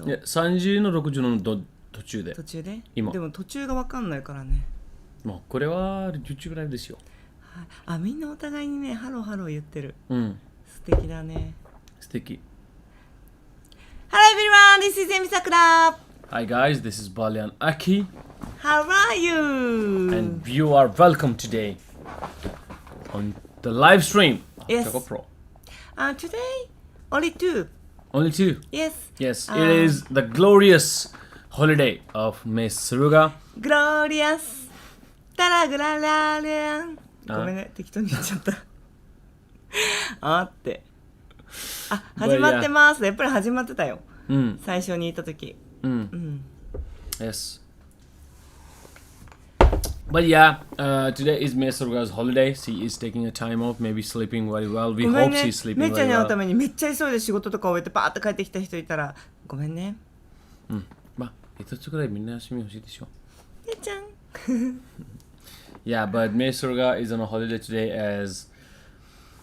いや30の60の途中で今でも途中が分かんないからね。もうこれは YouTube ライブですよ。あ、みんなお互いにねハローハロー言ってる。素敵だね。素敵。 Hello everyone, this is Emi Sakura. Hi guys, this is Bali and Akki. How are you? And you are welcome today on the live stream of Yes. ChocoPro. Today only two. Only two? Yes. Yes, it is the glorious holiday of Mei Saruga. Glorious. タラグララレン。ごめんね、適当に言っちゃった。って。始まってます。やっぱり始まってたよ。最初に言った時。Yes. But yeah, today is Mei Saruga's holiday. She is taking a time off, maybe sleeping very well. We hope she's sleeping めっちゃ very に会う well. ためにめっちゃ急いで仕事とか終えてパーッと帰ってきた人いたらごめんね。まあ、一つくらいみんな休み欲しいでしょ。めっちゃん。Yeah, but Mei Saruga is on a holiday today as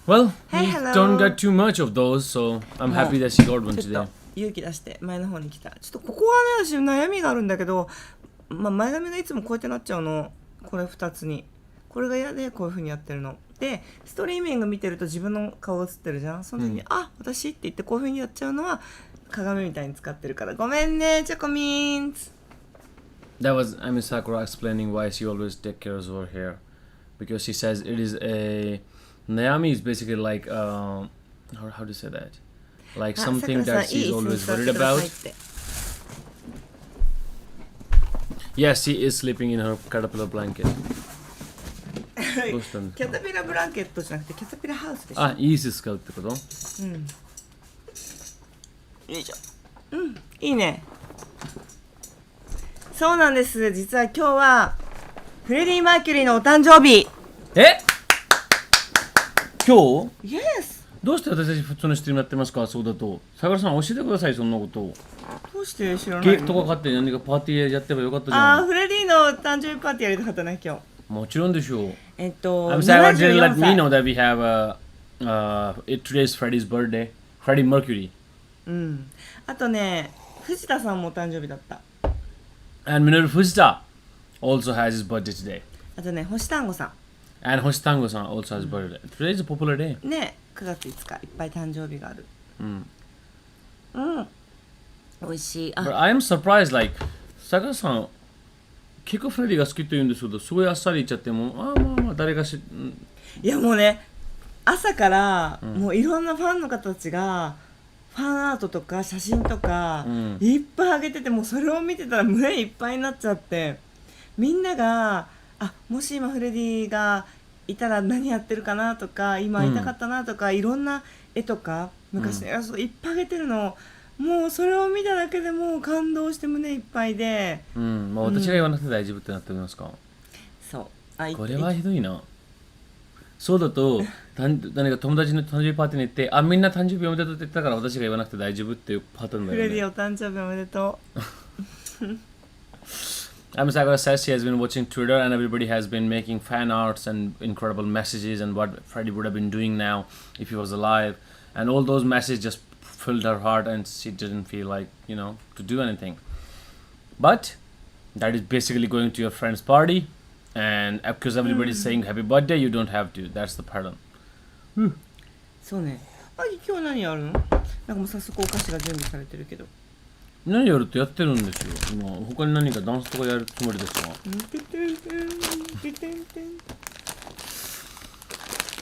well. Hey, we hello. don't get too much of those, so I'm happy that she got one ちょっ today. と勇気出して前の方に来た。ちょっとここはね、私悩みがあるんだけど、前髪がいつもこうやってなっちゃうの。これ2つに。これが嫌でこういう風にやってるの。で、ストリーミング見てると自分の顔映ってるじゃん。その時に、私って言ってこういう風にやっちゃうのは鏡みたいに使ってるから。ごめんね、チョコミンツ。That was Emi Sakura explaining why she always take care of her hair, because she says it is a Nayami is basically like how do you say that? Like something that she's always worried about. Yes, she is sleeping in her caterpillar blanket. キャタピラブランケットじゃなくてキャタピラハウスでしょ。あ、イース使うってこと？よいしょ。いいね。そうなんです。実は今日はフレディ・マーキュリーのお誕生日。今日？ Yes。どうして私たち普通のストリームやってますか？そうだと。さくらさん教えてください、そんなことを。どうして知らないの？ケーキとか買って何かパーティーやってばよかったじゃん。フレディの誕生日パーティーやりたかったね、今日。もちろんでしょう。I'm sorry, didn't let me know that we have today's Freddie's birthday. Freddie Mercury. あとね、藤田さんもお誕生日だった。And Minoru Fujita also has his birthday today. あとね、星単語さん。And Hoshitango-san also has birthday. Today is a popular day. ね、9月5日いっぱい誕生日がある。美味しい。But I am surprised, like, 坂田さん、結構フレディが好きと言うんですけど、すごいあっさり言っちゃっても、まあ、誰かいやもうね、朝から、もういろんなファンの方たちが、ファンアートとか写真とか、いっぱいあげてて、もうそれを見てたら胸いっぱいになっちゃって、みんなが、もし今フレディがいたら何やってるかなとか、今会いたかったなとか、いろんな絵とか、昔のやついっぱいあげてるのを、もうそれを見ただけでもう感動して胸いっぱいで、まあ私が言わなくて大丈夫ってなっておりますか？そう。これはひどいな。そうだと何か友達の誕生日パーティーに行ってみんな誕生日おめでとうって言ったから私が言わなくて大丈夫っていうパターンだよね。フレディお誕生日おめでとう。Emi Sakura says she has been watching Twitter and everybody has been making fan arts and incredible messages and what Freddie would have been doing now if he was alive, and all those messages just filled her heart and she didn't feel like, to do anything. But that is basically going to your friend's party, and because everybody's saying happy birthday, you don't have to. That's the pattern. そうね。今日何やるの？なんかもう早速お菓子が準備されてるけど。何やるってやってるんですよ。今他に何かダンスとかやるつもりですか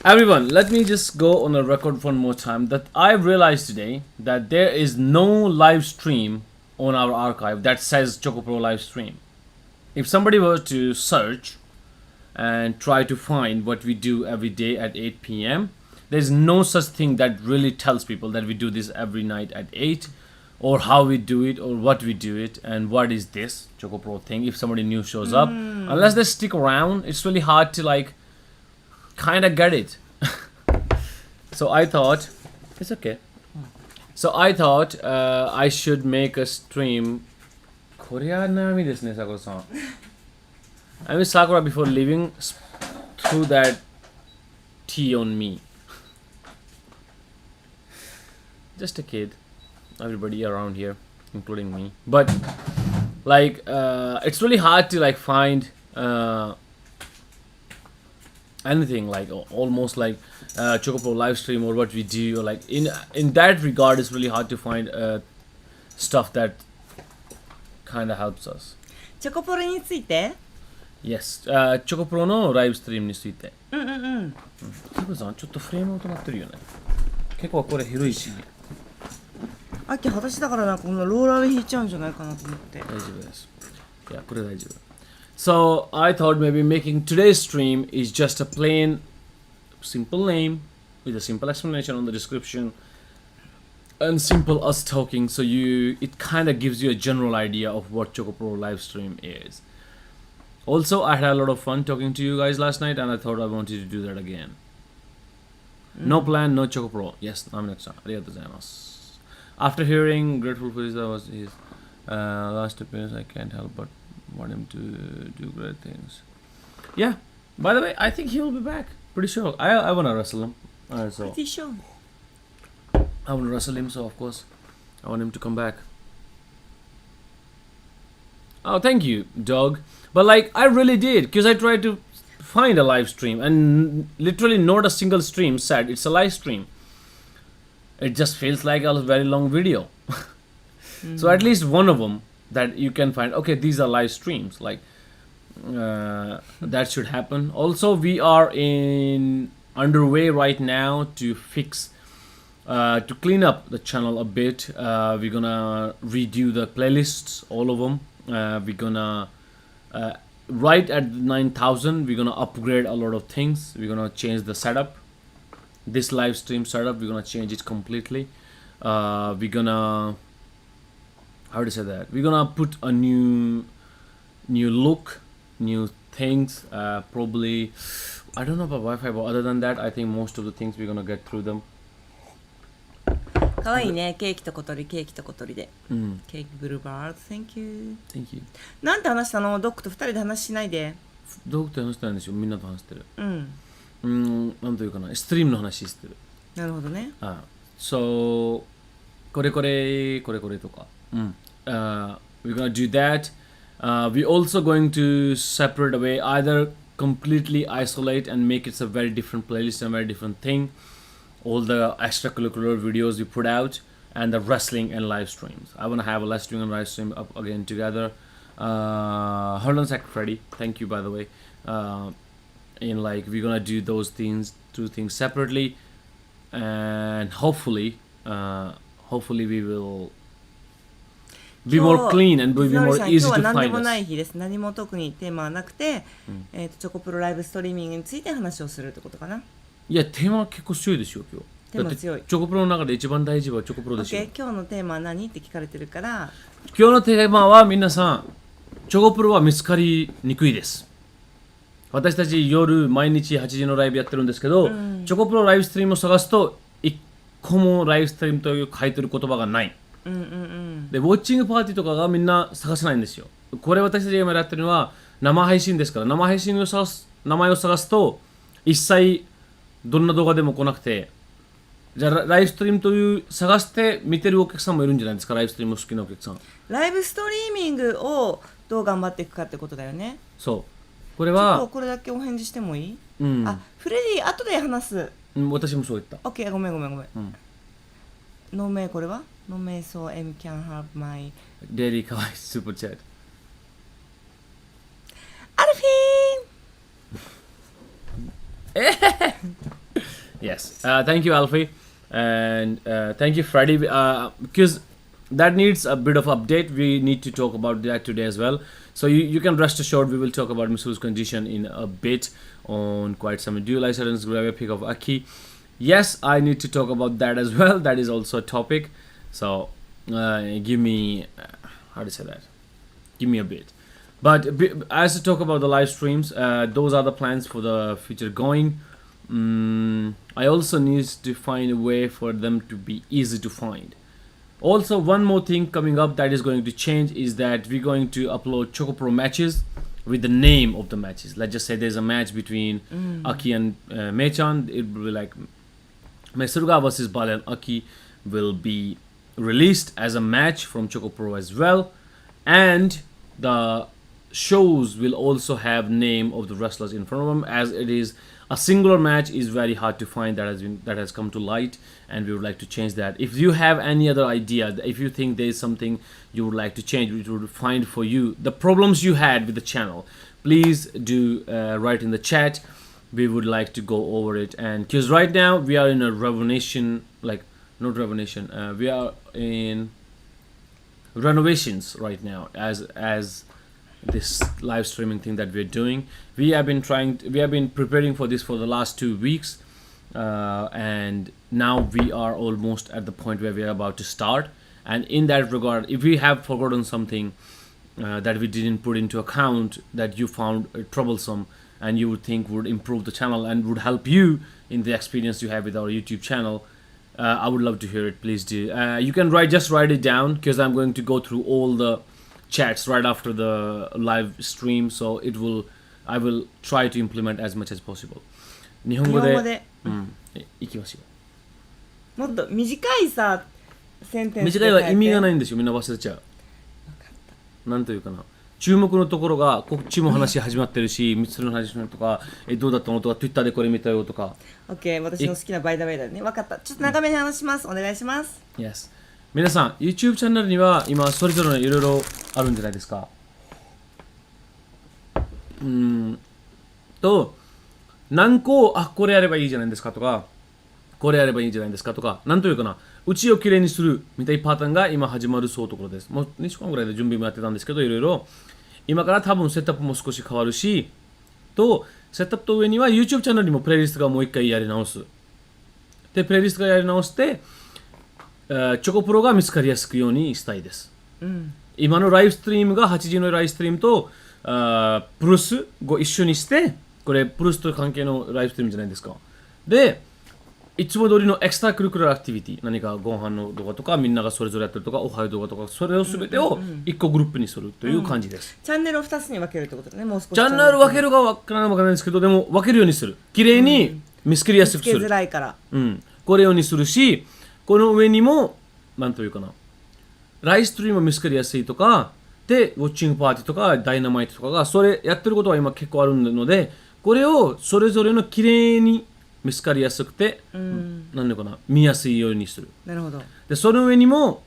？Everyone, let me just go on a record one more time that I realized today that there is no live stream on our archive that says ChocoPro live stream. If somebody were to search and try to find what we do every day at 8 p.m., there's no such thing that really tells people that we do this every night at 8, or how we do it, or what we do it, and what is this ChocoPro thing. If somebody new shows up, unless they stick around, it's really hard to kind of get it. So I thought it's okay. So I thought I should make a stream. これは悩みですね、Sakuraさん。Emi Sakura before leaving threw that tea on me. Just a kid. Everybody around here. including me. But like it's really hard to like find anything like almost like ChocoPro live stream or what we do, or like in that regard it's really hard to find stuff that kind of helps us. チョコポロについて Yes、ChocoPro のライブストリームについて。うんうんうん。タブさんちょっとフレーム音鳴ってるよね。結構これ広いし。あっき裸足だからな、このローラーで弾いちゃうんじゃないかなと思って。大丈夫です。いや、これ大丈夫。So I thought maybe making today's stream is just a plain simple name with a simple explanation on the description and simple us talking, so it kind of gives you a general idea of what ChocoPro live stream is. Also, I had a lot of fun talking to you guys last night, and I thought I wanted to do that again. No plan, no ChocoPro. Yes, I'm next time. After hearing Grateful for that was his last appearance, I can't help but want him to do great things. Yeah. By the way, I think he will be back. Pretty sure. I want to wrestle him. So Pretty sure. I want to wrestle him, so of course I want him to come back. Oh, thank you, dog. But like, I really did, because I tried to find a live stream, and literally not a single stream said it's a live stream. It just feels like a very long video. So at least one of them that you can find, okay, these are live streams, like that should happen. Also, we are underway right now to fix to clean up the channel a bit. We're gonna redo the playlists, all of them. We're gonna right at 9,000 we're gonna upgrade a lot of things. We're gonna change the setup. This live stream setup, we're gonna change it completely. We're gonna, how to say that, we're gonna put a new look, new things. Probably, I don't know about Wi-Fi, but other than that, I think most of the things we're gonna get through them. かわいいね、ケーキと小鳥、ケーキと小鳥で。ケーキブルーバード、Thank you。Thank you。なんて話したの？ドックと2人で話しないで。ドックと話してないんですよ、みんなと話してる。なんというかな、ストリームの話してる。なるほどね。So これとか。we're gonna do that. We're also going to separate away, either completely isolate and make it a very different playlist and very different thing. All the extracurricular videos we put out, and the wrestling and live streams. I want to have a live stream and live stream up again together. Hold on a sec, Freddy. Thank you, by the way. In like, we're gonna do those things, two things separately, and hopefully we will be more clean and be more easy to 今日は何で find もない us. 日です。何も特にテーマはなくて、チョコプロライブストリーミングについて話をするってことかな。いや、テーマは結構強いですよ、今日。テーマ強い。だってチョコプロの中で一番大事はチョコプロですよ。OK、今日のテーマは何って聞かれてるから。今日のテーマは皆さん、チョコプロは見つかりにくいです。私たち夜毎日8時のライブやってるんですけど、チョコプロライブストリームを探すと1個もライブストリームという書いてる言葉がない。で、ウォッチングパーティーとかがみんな探せないんですよ。これ私たちが今やってるのは生配信ですから、生配信を探す名前を探すと一切どんな動画でも来なくて、じゃあライブストリームという探して見てるお客さんもいるんじゃないですか。ライブストリーム好きなお客さん。ライブストリーミングをどう頑張っていくかってことだよね。そう。これはちょっとこれだけお返事してもいい？あ、フレディ後で話す。私もそう言った。OK、ごめん。ノーメイこれは？ノーメイそうEmi can have my Daddy かわいいスーパーチャット。アルフィー。Yes. Thank you, Alfie, and thank you, Freddy. Because that needs a bit of update. We need to talk about that today as well. So you can rest assured we will talk about Misu's condition in a bit on quite some. Do you like sudden grab pick of Akki? Yes, I need to talk about that as well. That is also a topic. So give me how to say that? Give me a bit. But as to talk about the live streams, those are the plans for the future going. I also need to find a way for them to be easy to find. Also, one more thing coming up that is going to change is that we're going to upload ChocoPro matches with the name of the matches. Let's just say there's a match between Akki and Mei Chan. It will be like Mei Sakura versus Bal, and Akki will be released as a match from ChocoPro as well, and the shows will also have name of the wrestlers in front of them, as it is a singular match is very hard to find. That has come to light, and we would like to change that. If you have any other idea, if you think there is something you would like to change, we would find for you the problems you had with the channel, please do write in the chat. We would like to go over it, and because right now we are in a revolution, like not revolution, we are in renovations right now as this live streaming thing that we're doing. We have been preparing for this for the last 2 weeks, and now we are almost at the point where we are about to start. And in that regard, if we have forgotten something that we didn't put into account, that you found troublesome and you would think would improve the channel and would help you in the experience you have with our YouTube channel, I would love to hear it. Please do. You can just write it down, because I'm going to go through all the chats right after the live stream, so I will try to implement as much as possible. 日本語で、いきますよ。もっと短いさ、センテンスで書いて。短いは意味がないんですよ。みんな忘れちゃう。なんというかな。注目のところがこっちも話始まってるし、三つの話とか、どうだったのとか、Twitter でこれ見たよとか。OK、私の好きなバイダバイだね。分かった。ちょっと長めに話します。お願いします。Yes。皆さん YouTube チャンネルには今それぞれのいろいろあるんじゃないですか。何個これやればいいじゃないですかとか、これやればいいじゃないですかとか、なんというかな、うちをきれいにするみたいなパターンが今始まるそうところです。もう2週間ぐらいで準備もやってたんですけど、いろいろ今から多分セットアップも少し変わるし、とセットアップと上には YouTube チャンネルにもプレイリストがもう一回やり直す。でプレイリストがやり直してチョコプロが見つかりやすくようにしたいです、今のライブストリームが8時のライブストリームとプルスを一緒にして、これプルスと関係のライブストリームじゃないですか。でいつも通りのエクストラクリクラーアクティビティ、何かご飯の動画とかみんながそれぞれやってるとか、おはよう動画とか、それを全てを1個グループにするという感じです、チャンネルを2つに分けるってことだね。もう少しチャンネル分けるか分からないですけど、でも分けるようにする、きれいに見つけやすくする、見つけづらいから、これようにするし、この上にもなんというかな、ライブストリームを見つかりやすいとかで、ウォッチングパーティーとかダイナマイトとかがそれやってることは今結構あるので、これをそれぞれのきれいに見つかりやすくて、なんでかな、見やすいようにする。なるほど。でその上にも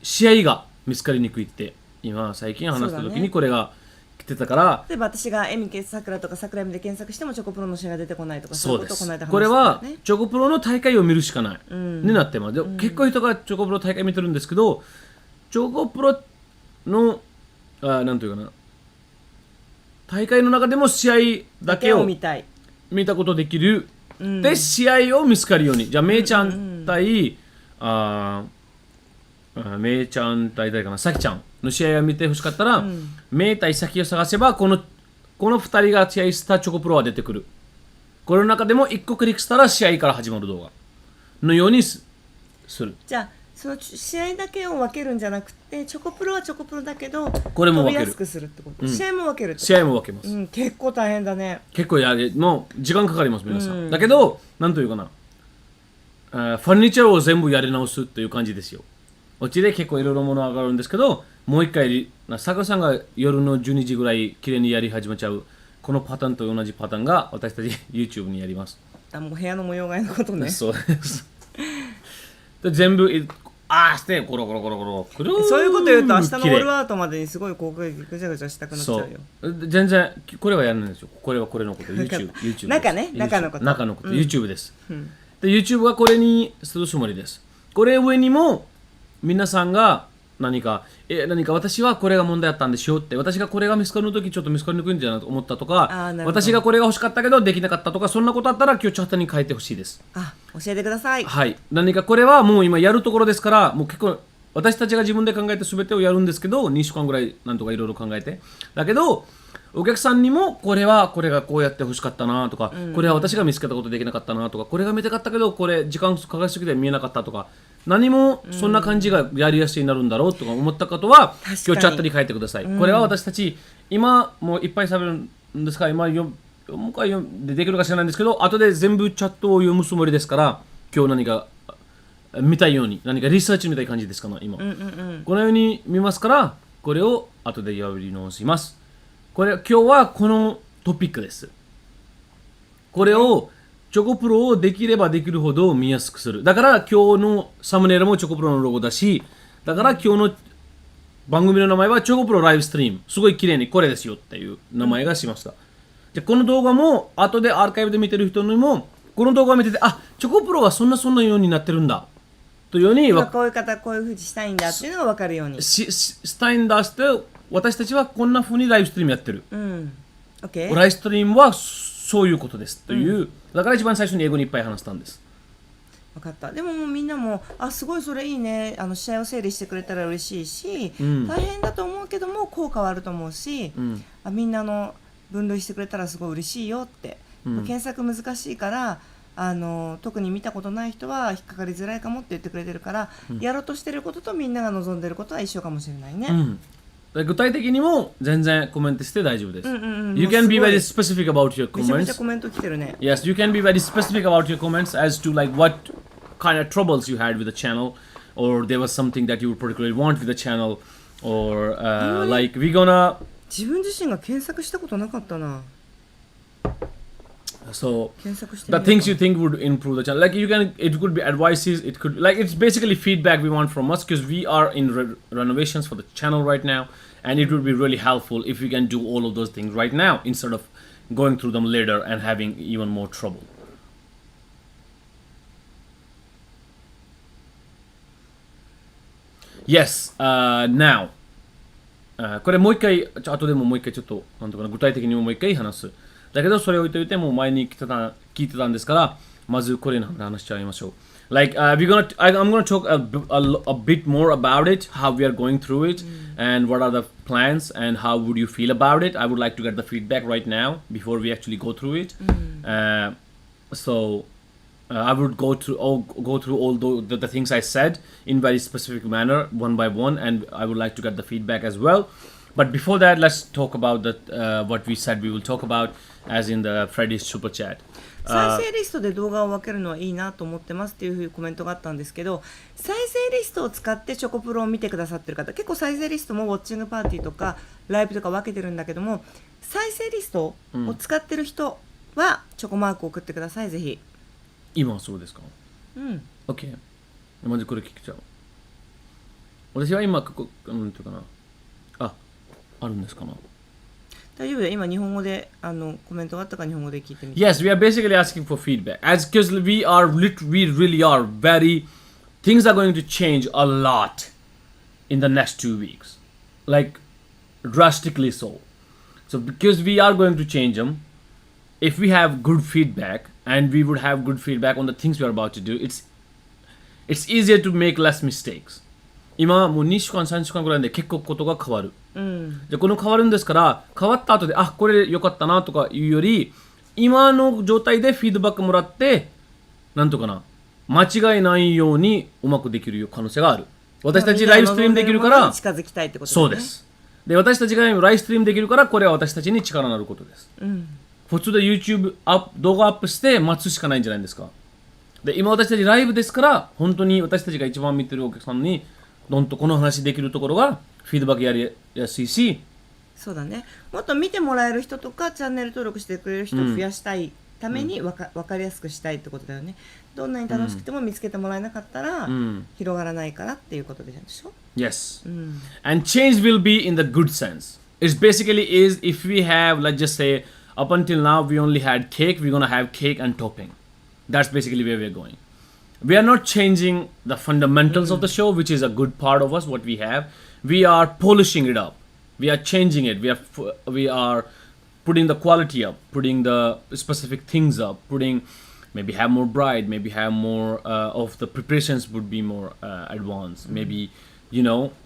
試合が見つかりにくいって、今最近話した時にこれが来てたから、例えば私がエミさくらとか桜エミで検索してもチョコプロの試合が出てこないとか、そうです。そういうことをこれはチョコプロの大会を見るしかない、になってます。で結構人がチョコプロ大会見てるんですけど、チョコプロのなんというかな、大会の中でも試合だけを見たことできる、で試合を見つかるように、じゃあメイちゃん対メイちゃん対誰かな、サキちゃんの試合を見てほしかったら、メイ対サキを探せばこの2人が試合したチョコプロは出てくる。この中でも1個クリックしたら試合から始まる動画のようにする。じゃあその試合だけを分けるんじゃなくて、チョコプロはチョコプロだけどこれも分ける、飛びやすくするってこと、試合も分けるってこと。試合も分けます、結構大変だね。結構もう時間かかります皆さん、だけどなんというかな、ファニチャーを全部やり直すっていう感じですよ。うちで結構いろいろもの上がるんですけど、もう一回さくさんが夜の12時ぐらいきれいにやり始めちゃうこのパターンと同じパターンが私たち YouTube にやります。もう部屋の模様替えのことね。そうですで全部してコロコロコロコロくるー、そういうこと言うと明日のオールアウトまでにすごいこうぐちゃぐちゃしたくなっちゃうよ。そう全然これはやらないんですよ。これはこれのこと YouTube です。中のこと YouTube です、で YouTube はこれにするつもりです。これ上にも皆さんが何か私はこれが問題だったんでしょうって、私がこれが見つかる時ちょっと見つかりにくいんじゃないと思ったとか、私がこれが欲しかったけどできなかったとか、そんなことあったら今日チャットに書いてほしいです。教えてください。はい、何かこれはもう今やるところですから、もう結構私たちが自分で考えて全てをやるんですけど、2週間ぐらいなんとかいろいろ考えて、だけどお客さんにもこれがこうやって欲しかったなとか、これは私が見つけたことできなかったなとか、これが見たかったけどこれ時間かかりすぎて見えなかったとか、何もそんな感じがやりやすいになるんだろうとか思ったことは今日チャットに書いてください、これは私たち今もういっぱい喋るんですから、今もう一回できるか知らないんですけど、後で全部チャットを読むつもりですから、今日何か見たように何かリサーチみたいな感じですかね今、このように見ますからこれを後でやり直します。これ今日はこのトピックです。これをチョコプロをできればできるほど見やすくする。だから今日のサムネイルもチョコプロのロゴだし、だから今日の番組の名前はチョコプロライブストリーム。すごい綺麗にこれですよっていう名前がしました。じゃこの動画も後でアーカイブで見てる人にもこの動画を見てて、あ、チョコプロはそんなようになってるんだというように、こういう方こういう風にしたいんだっていうのが分かるようにしたいんだして私たちはこんな風にライブストリームやってる。OK。ライブストリームはそういうことですという、だから一番最初に英語にいっぱい話したんです。分かった。でももうみんなもすごいそれいいね、試合を整理してくれたら嬉しいし、大変だと思うけども効果はあると思うし、みんなの分類してくれたらすごい嬉しいよって、検索難しいから特に見たことない人は引っかかりづらいかもって言ってくれてるから、やろうとしてることとみんなが望んでることは一緒かもしれないね。具体的にも全然コメントして大丈夫です。You can be very specific about your comments. めちゃめちゃコメント来てるね。Yes, you can be very specific about your comments as to like what kind of troubles you had with the channel, or there was something that you would particularly want with the channel, or like we gonna. 自分自身が検索したことなかったな。So the things you think would improve the channel, like you can, it could be advices, it could like it's basically feedback we want from us because we are in renovations for the channel right now, and it would be really helpful if we can do all of those things right now instead of going through them later and having even more trouble. Yes, now. これもう一回後でももう一回ちょっとなんとかな具体的にもう一回話す。だけどそれを置いといてもう前に聞いてたんですからまずこれの話しちゃいましょう。Like I'm gonna talk a bit more about it, how we are going through it, and what are the plans, and how would you feel about it. I would like to get the feedback right now before we actually go through it. So I would go through all the things I said in very specific manner, one by one, and I would like to get the feedback as well. But before that, let's talk about what we said we will talk about, as in the Freddy's super chat. 再生リストで動画を分けるのはいいなと思ってますっていうコメントがあったんですけど、再生リストを使ってチョコプロを見てくださってる方、結構再生リストもウォッチングパーティーとかライブとか分けてるんだけども、再生リストを使ってる人はチョコマークを送ってください、ぜひ。今はそうですか？OK。まずこれ聞いちゃう。私は今ここなんていうかな、あるんですかな。大丈夫だ。今日本語でコメントがあったから日本語で聞いてみて。Yes, we are basically asking for feedback. As because we really are very things are going to change a lot in the next 2 weeks, like drastically so. So because we are going to change them, if we have good feedback and we would have good feedback on the things we are about to do, it's easier to make less mistakes. 今もう2週間3週間ぐらいで結構ことが変わる。じゃあこの変わるんですから変わった後でこれ良かったなとかいうより今の状態でフィードバックもらってなんとかな間違いないようにうまくできる可能性がある。私たちライブストリームできるから近づきたいってことですね。そうです。で私たちがライブストリームできるからこれは私たちに力になることです。普通で YouTube 動画アップして待つしかないんじゃないですか。で今私たちライブですから本当に私たちが一番見てるお客さんにどんとこの話できるところがフィードバックやりやすいし、そうだね。もっと見てもらえる人とかチャンネル登録してくれる人を増やしたいために分かりやすくしたいってことだよね。どんなに楽しくても見つけてもらえなかったら広がらないからっていうことでしょ。Yes. And change will be in the good sense. It basically is if we have, let's just say, up until now we only had cake, we're gonna have cake and topping. That's basically where we're going. We are not changing the fundamentals of the show, which is a good part of us, what we have. We are polishing it up. We are changing it. We are putting the quality up, putting the specific things up, putting maybe have more bright, maybe have more of the preparations would be more advanced. Maybe,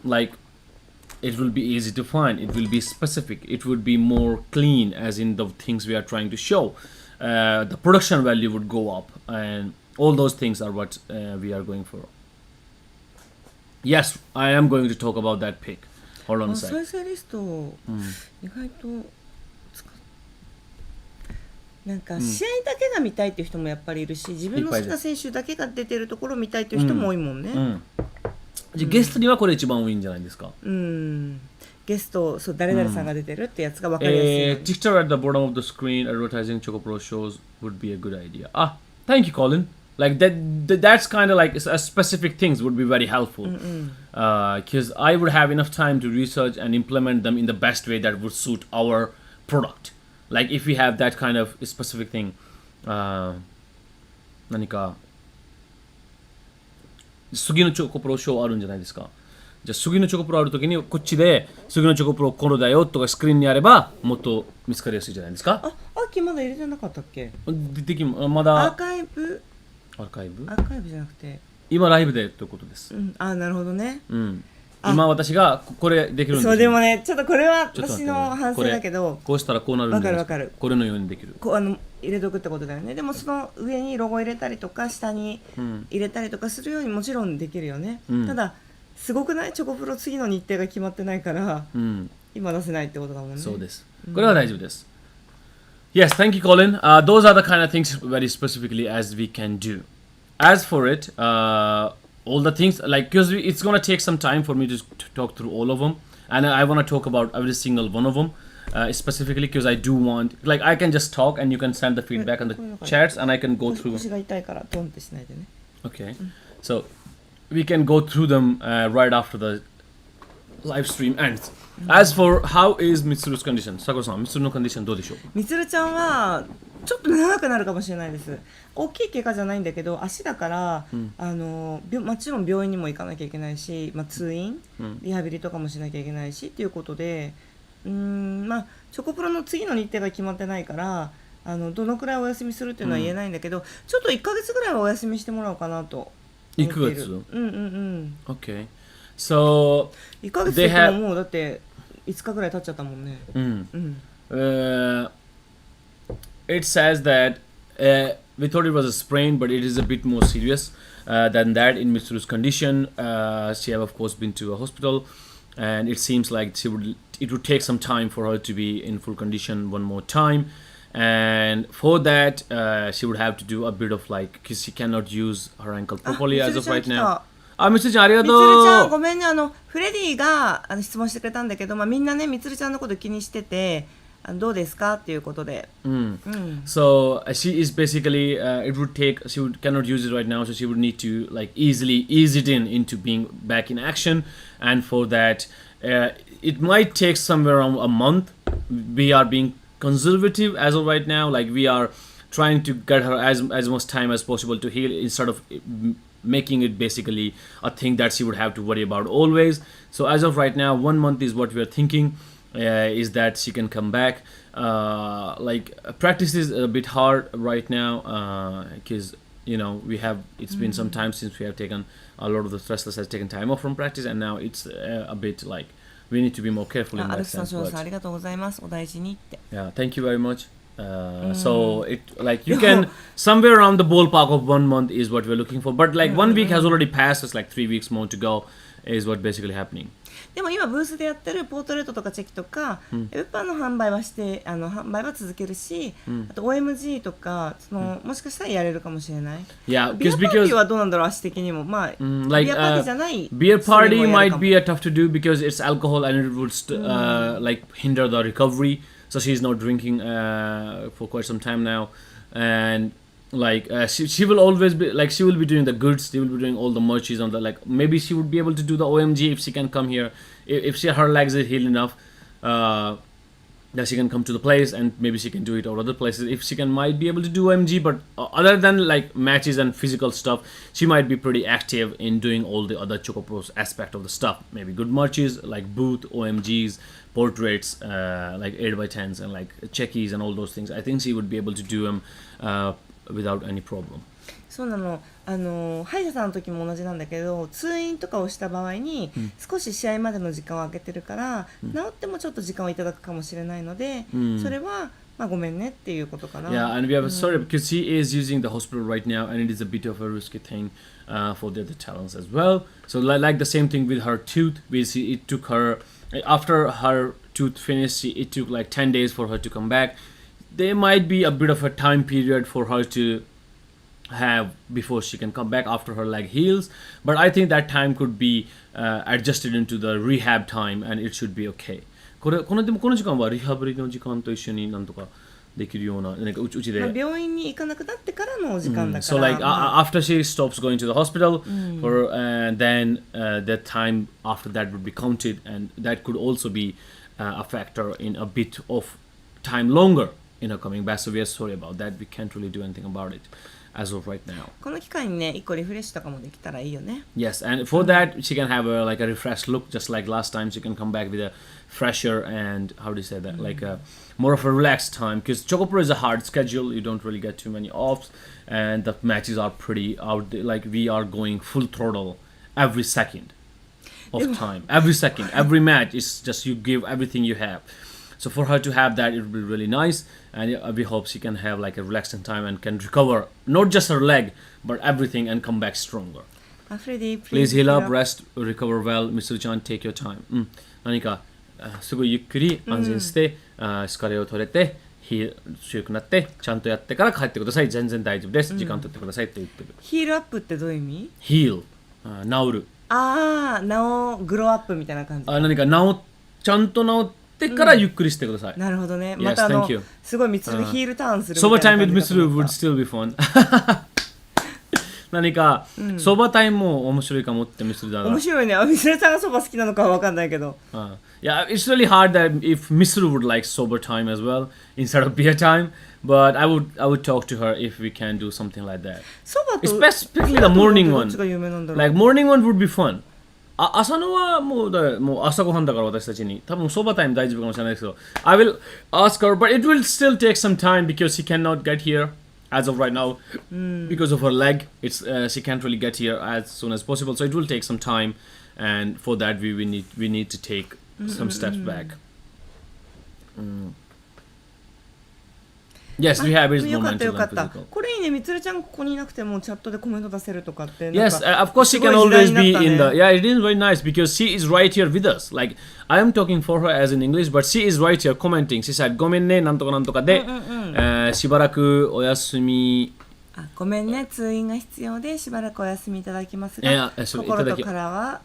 like it will be easy to find. It will be specific. It would be more clean, as in the things we are trying to show. The production value would go up, and all those things are what we are going for. Yes, I am going to talk about that pic. Hold on a second. 再生リスト意外となんか試合だけが見たいっていう人もやっぱりいるし、自分の好きな選手だけが出てるところを見たいっていう人も多いもんね。じゃあゲストにはこれ一番多いんじゃないですか。ゲスト、そう誰々さんが出てるってやつが分かりやすいように。Picture at the bottom of the screen advertising ChocoPro shows would be a good idea. Thank you, Colin. Like that's kind of like specific things would be very helpful. Because I would have enough time to research and implement them in the best way that would suit our product. Like if we have that kind of specific thing. 何か次のチョコプロショーあるんじゃないですか。じゃあ次のチョコプロあるときにこっちで次のチョコプロこれだよとかスクリーンにあればもっと見つかりやすいじゃないですか。アッキーまだ入れてなかったっけ？まだアーカイブじゃなくて今ライブでということです。なるほどね。今私がこれできるんですよ。そうでもね、ちょっとこれは私の反省だけど、こうしたらこうなるんです。わかる。これのようにできる。入れとくってことだよね。でもその上にロゴ入れたりとか下に入れたりとかするようにもちろんできるよね。ただすごくない？チョコプロ次の日程が決まってないから、今出せないってことだもんね。そうです。これは大丈夫です。Yes, thank you, Colin. Those are the kind of things very specifically as we can do. As for it, all the things like because it's gonna take some time for me to talk through all of them, and I want to talk about every single one of them specifically because I do want like I can just talk and you can send the feedback on the chats and I can go through. Okay, so we can go through them right after the live stream ends. As for how is Mitsuru's condition, Sakura-san, Mitsuruの condition どうでしょう？みつるちゃんはちょっと長くなるかもしれないです。大きい怪我じゃないんだけど足だから、もちろん病院にも行かなきゃいけないし、通院、リハビリとかもしなきゃいけないしっていうことで、チョコプロの次の日程が決まってないからどのくらいお休みするっていうのは言えないんだけど、ちょっと1ヶ月ぐらいはお休みしてもらおうかなと思っている。1ヶ月？Okay. So 1ヶ月ってもうだって5日ぐらい経っちゃったもんね。It says that we thought it was a sprain, but it is a bit more serious than that in Mitsuru's condition. She have of course been to a hospital, and it seems like it would take some time for her to be in full condition one more time. And for that, she would have to do a bit of like because she cannot use her ankle properly as of right now. みつるちゃんありがとう。みつるちゃんごめんね、フレディが質問してくれたんだけど、みんなねみつるちゃんのこと気にしててどうですかっていうことで。So she is basically it would take she cannot use it right now, so she would need to like easily ease it into being back in action, and for that it might take somewhere around a month. We are being conservative as of right now, like we are trying to get her as much time as possible to heal instead of making it basically a thing that she would have to worry about always. So as of right now 1 month is what we are thinking, is that she can come back. Like practice is a bit hard right now because it's been some time since we have taken a lot of the wrestlers has taken time off from practice, and now it's a bit like we need to be more careful in that sense. Yeah, thank you very much. So it like you can somewhere around the ballpark of 1 month is what we're looking for, but like 1 week has already passed. It's like 3 weeks more to go is what basically happening. でも今ブースでやってるポートレートとかチェキとか、物販の販売はして販売は続けるし、あと OMG とかもしかしたらやれるかもしれない。Yeah, ビアパーティーはどうなんだろう足的にもlike ビアパーティーじゃない。Beer party might be tough to do because it's alcohol and it would like hinder the recovery. So she's not drinking for quite some time now, and like she will always be like she will be doing the goods. She will be doing all the merches on the like. Maybe she would be able to do the OMG if she can come here. If her legs are healed enough, that she can come to the place, and maybe she can do it or other places. If she might be able to do OMG, but other than like matches and physical stuff, she might be pretty active in doing all the other ChocoPro's aspect of the stuff. Maybe good merches like booth, OMGs, portraits, like 8x10s and like checkies and all those things. I think she would be able to do them without any problem. そうなの。歯医者さんの時も同じなんだけど、通院とかをした場合に、少し試合までの時間を空けてるから、治ってもちょっと時間をいただくかもしれないので、それはごめんねっていうことかな。Yeah, and we are sorry because she is using the hospital right now, and it is a bit of a risky thing for the other talents as well. So like the same thing with her tooth, we see it took her after her tooth finished. It took like 10 days for her to come back. there might be a bit of a time period for her to have before she can come back after her leg heals, but I think that time could be adjusted into the rehab time and it should be okay. でもこの時間はリハビリの時間と一緒になんとかできるような、なんかうちで、病院に行かなくなってからのお時間だから、So like after she stops going to the hospital, and then the time after that would be counted, and that could also be a factor in a bit of time longer in her coming back. So we are sorry about that. We can't really do anything about it as of right now. この機会にね、一個リフレッシュとかもできたらいいよね。Yes, and for that she can have a like a refreshed look, just like last time. She can come back with a fresher and how do you say that, like a more of a relaxed time, because ChocoPro is a hard schedule. You don't really get too many offs, and the matches are pretty out there. Like we are going full throttle every second of time. Every second, every match is just you give everything you have. So for her to have that, it would be really nice, and we hope she can have like a relaxing time and can recover not just her leg but everything and come back stronger. Please heal up, rest, recover well. Mr. Chan, take your time. 何かすごいゆっくり安心して疲れを取れて強くなってちゃんとやってから帰ってください。全然大丈夫です。時間取ってくださいって言ってる。ヒールアップってどういう意味？ヒール、治る。グローアップみたいな感じ。何かちゃんと治ってからゆっくりしてください。なるほどね。 Yes, またthank you. すごいミツルがヒールターンするみたいな感じ。Soba time with Mitsuru would still be fun. 何かソバタイムも面白いかもってミツルだな。面白いね。ミツルさんがソバ好きなのかは分かんないけど。Yeah, it's really hard that if Mitsuru would like sober time as well instead of beer time, but I would talk to her if we can do something like that. Especially the morning one. Like morning one would be fun. 朝のはもう朝ごはんだから私たちに多分ソバタイム大丈夫かもしれないですけど I will ask her, but it will still take some time because she cannot get here as of right now because of her leg. She can't really get here as soon as possible, so it will take some time, and for that we need to take some steps back. Yes, we have it more mental than physical. これいいね。みつるちゃんここにいなくてもチャットでコメント出せるとかって。 Yes, of course she can always be in the. Yeah, it is very nice because she is right here with us. Like I am talking for her as in English, but she is right here commenting. She said, ごめんね、なんとかなんとかで、しばらくお休み。ごめんね、通院が必要でしばらくお休みいただきますが、心と体は、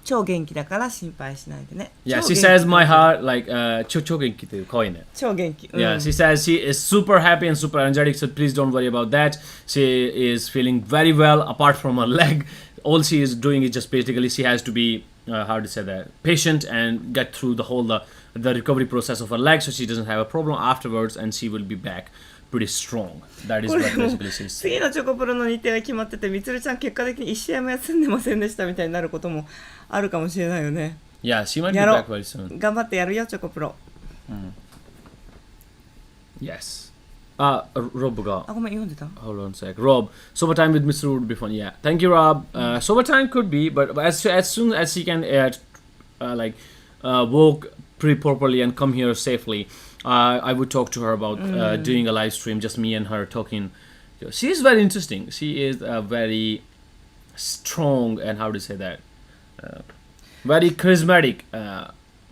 超元気だから心配しないでね。Yeah, she says my heart like 超元気という声ね。超元気。Yeah, she says she is super happy and super energetic, so please don't worry about that. She is feeling very well apart from her leg. All she is doing is just basically she has to be how to say that, patient and get through the whole the recovery process of her leg, so she doesn't have a problem afterwards, and she will be back pretty strong. That is what basically she says. 次のチョコプロの日程が決まってて、みつるちゃん結果的に1試合も休んでませんでしたみたいになることもあるかもしれないよね。Yeah, she might be back very soon. 頑張ってやるよ、チョコプロ。Yes. Rob が。ごめん、読んでた。Hold on a sec. Rob, sober time with Mr. would be fun. Yeah. Thank you, Rob. Sober time could be, but as soon as he can walk pretty properly and come here safely, I would talk to her about doing a live stream, just me and her talking. She is very interesting. She is a very strong and how to say that, very charismatic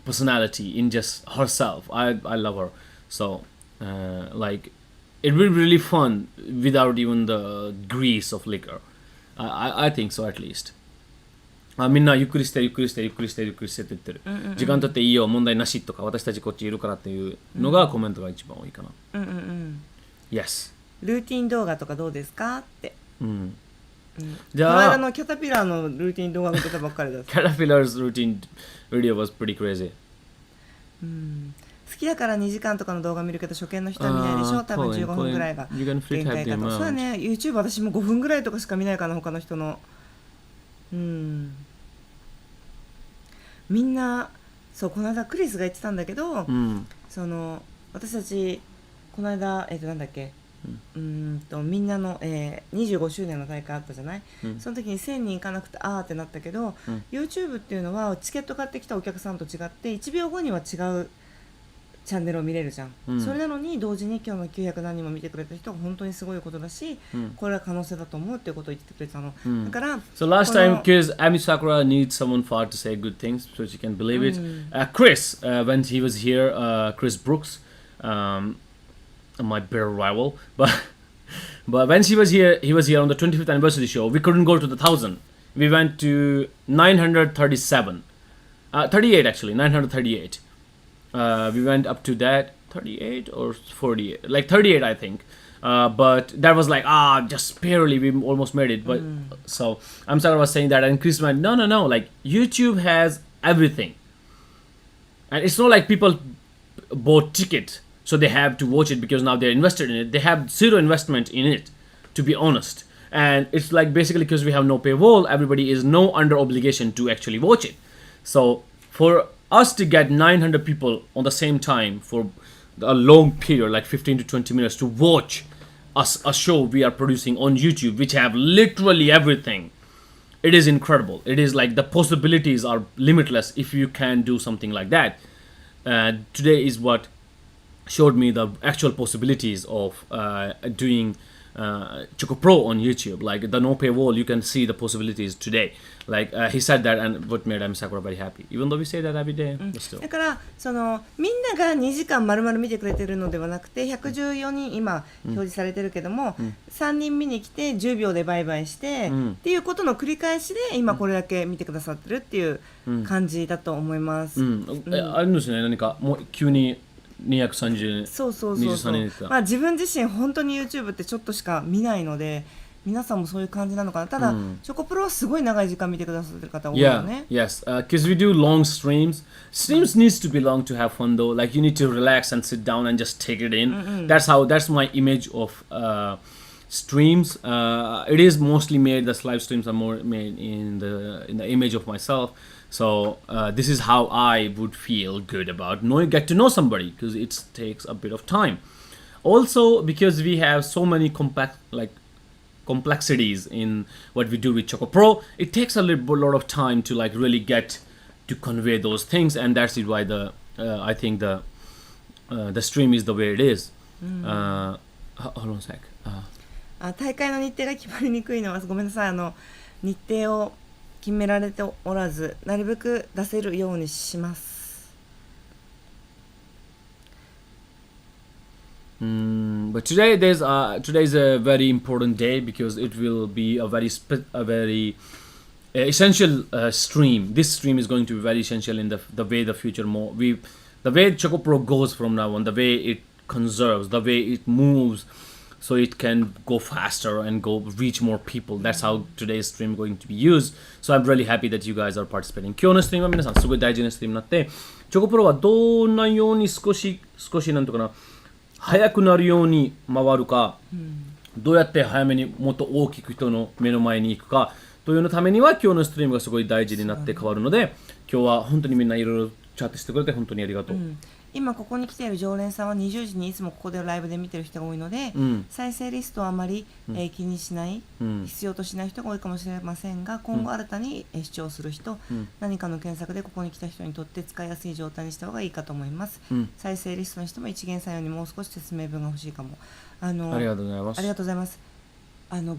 personality in just herself. I love her. So like it will be really fun without even the grease of liquor. I think so, at least. みんなゆっくりしてって言ってる、時間とっていいよ、問題なしとか、私たちこっちいるからっていうのがコメントが一番多いかな。Yes。ルーティン動画とかどうですかって。じゃあ、この間のキャタピラーのルーティン動画見てたばっかりだ。キャタピラーズルーティンvideo was pretty crazy。好きだから2時間とかの動画見るけど初見の人は見ないでしょ。多分15分ぐらいが限界かと。そうだね、YouTube 私も5分ぐらいとかしか見ないかな、他の人の。みんなそうこの間クリスが言ってたんだけど、その私たちこの間なんだっけ、みんなの、25周年の大会あったじゃない、その時に1000人行かなくてってなったけど、YouTube っていうのはチケット買ってきたお客さんと違って1秒後には違うチャンネルを見れるじゃん、それなのに同時に今日の900何人も見てくれた人が本当にすごいことだし、これは可能性だと思うっていうことを言ってくれたの、だから So last time, because Emi Sakura needs someone far to say good things so she can believe it. Chris, when he was here, Chris Brooks, my bitter rival. But when he was here on the 25th anniversary show. We couldn't go to the 1,000. We went to 937, 38 actually, 938. We went up to that 38 or 48, like 38 I think. But that was like just barely, we almost made it. But so Emi Sakura was saying that, and Chris went, no, like YouTube has everything, and it's not like people bought ticket so they have to watch it because now they're invested in it. They have zero investment in it, to be honest. And it's like basically because we have no paywall, everybody is no under obligation to actually watch it. So for us to get 900 people on the same time for a long period, like 15 to 20 minutes, to watch a show we are producing on YouTube, which have literally everything, it is incredible. It is like the possibilities are limitless if you can do something like that. Today is what showed me the actual possibilities of doing ChocoPro on YouTube. Like the no paywall, you can see the possibilities today. Like he said that, and what made Emi Sakura very happy. Even though we say that every day, but still. だからそのみんなが2時間丸々見てくれてるのではなくて、114人今表示されてるけども、3人見に来て10秒でバイバイして、っていうことの繰り返しで今これだけ見てくださってるっていう感じだと思います。あるんですね、何かもう急に230、そう23人まあ自分自身本当に YouTube ってちょっとしか見ないので、皆さんもそういう感じなのかな。ただ、チョコプロはすごい長い時間見てくださってる方多いよね。Yes, because we do long streams. Streams needs to be long to have fun though. Like you need to relax and sit down and just take it in. That's my image of streams. It is mostly made. The live streams are more made in the image of myself. So this is how I would feel good about get to know somebody, because it takes a bit of time. Also because we have so many complexities in what we do with ChocoPro, it takes a lot of time to like really get to convey those things, and that's why I think the stream is the way it is. Hold on a sec. 大会の日程が決まりにくいのはごめんなさい。日程を決められておらず、なるべく出せるようにします。But today's a very important day because it will be a very essential stream. This stream is going to be very essential in the way the future the way ChocoPro goes from now on, the way it conserves, the way it moves, so it can go faster and reach more people. That's how today's stream is going to be used. So I'm really happy that you guys are participating. 今日のストリームは皆さんすごい大事なストリームになって、ChocoProはどんなように少しなんとかな速くなるように回るか、どうやって早めにもっと大きく人の目の前に行くかというのためには今日のストリームがすごい大事になって変わるので、今日は本当にみんないろいろチャットしてくれて本当にありがとう。今ここに来ている常連さんは20時にいつもここでライブで見てる人が多いので、再生リストはあまり、気にしない、必要としない人が多いかもしれませんが、今後新たに視聴する人、何かの検索でここに来た人にとって使いやすい状態にした方がいいかと思います。再生リストにしても一元さんようにもう少し説明文が欲しいかも。ありがとうございます。ありがとうございます。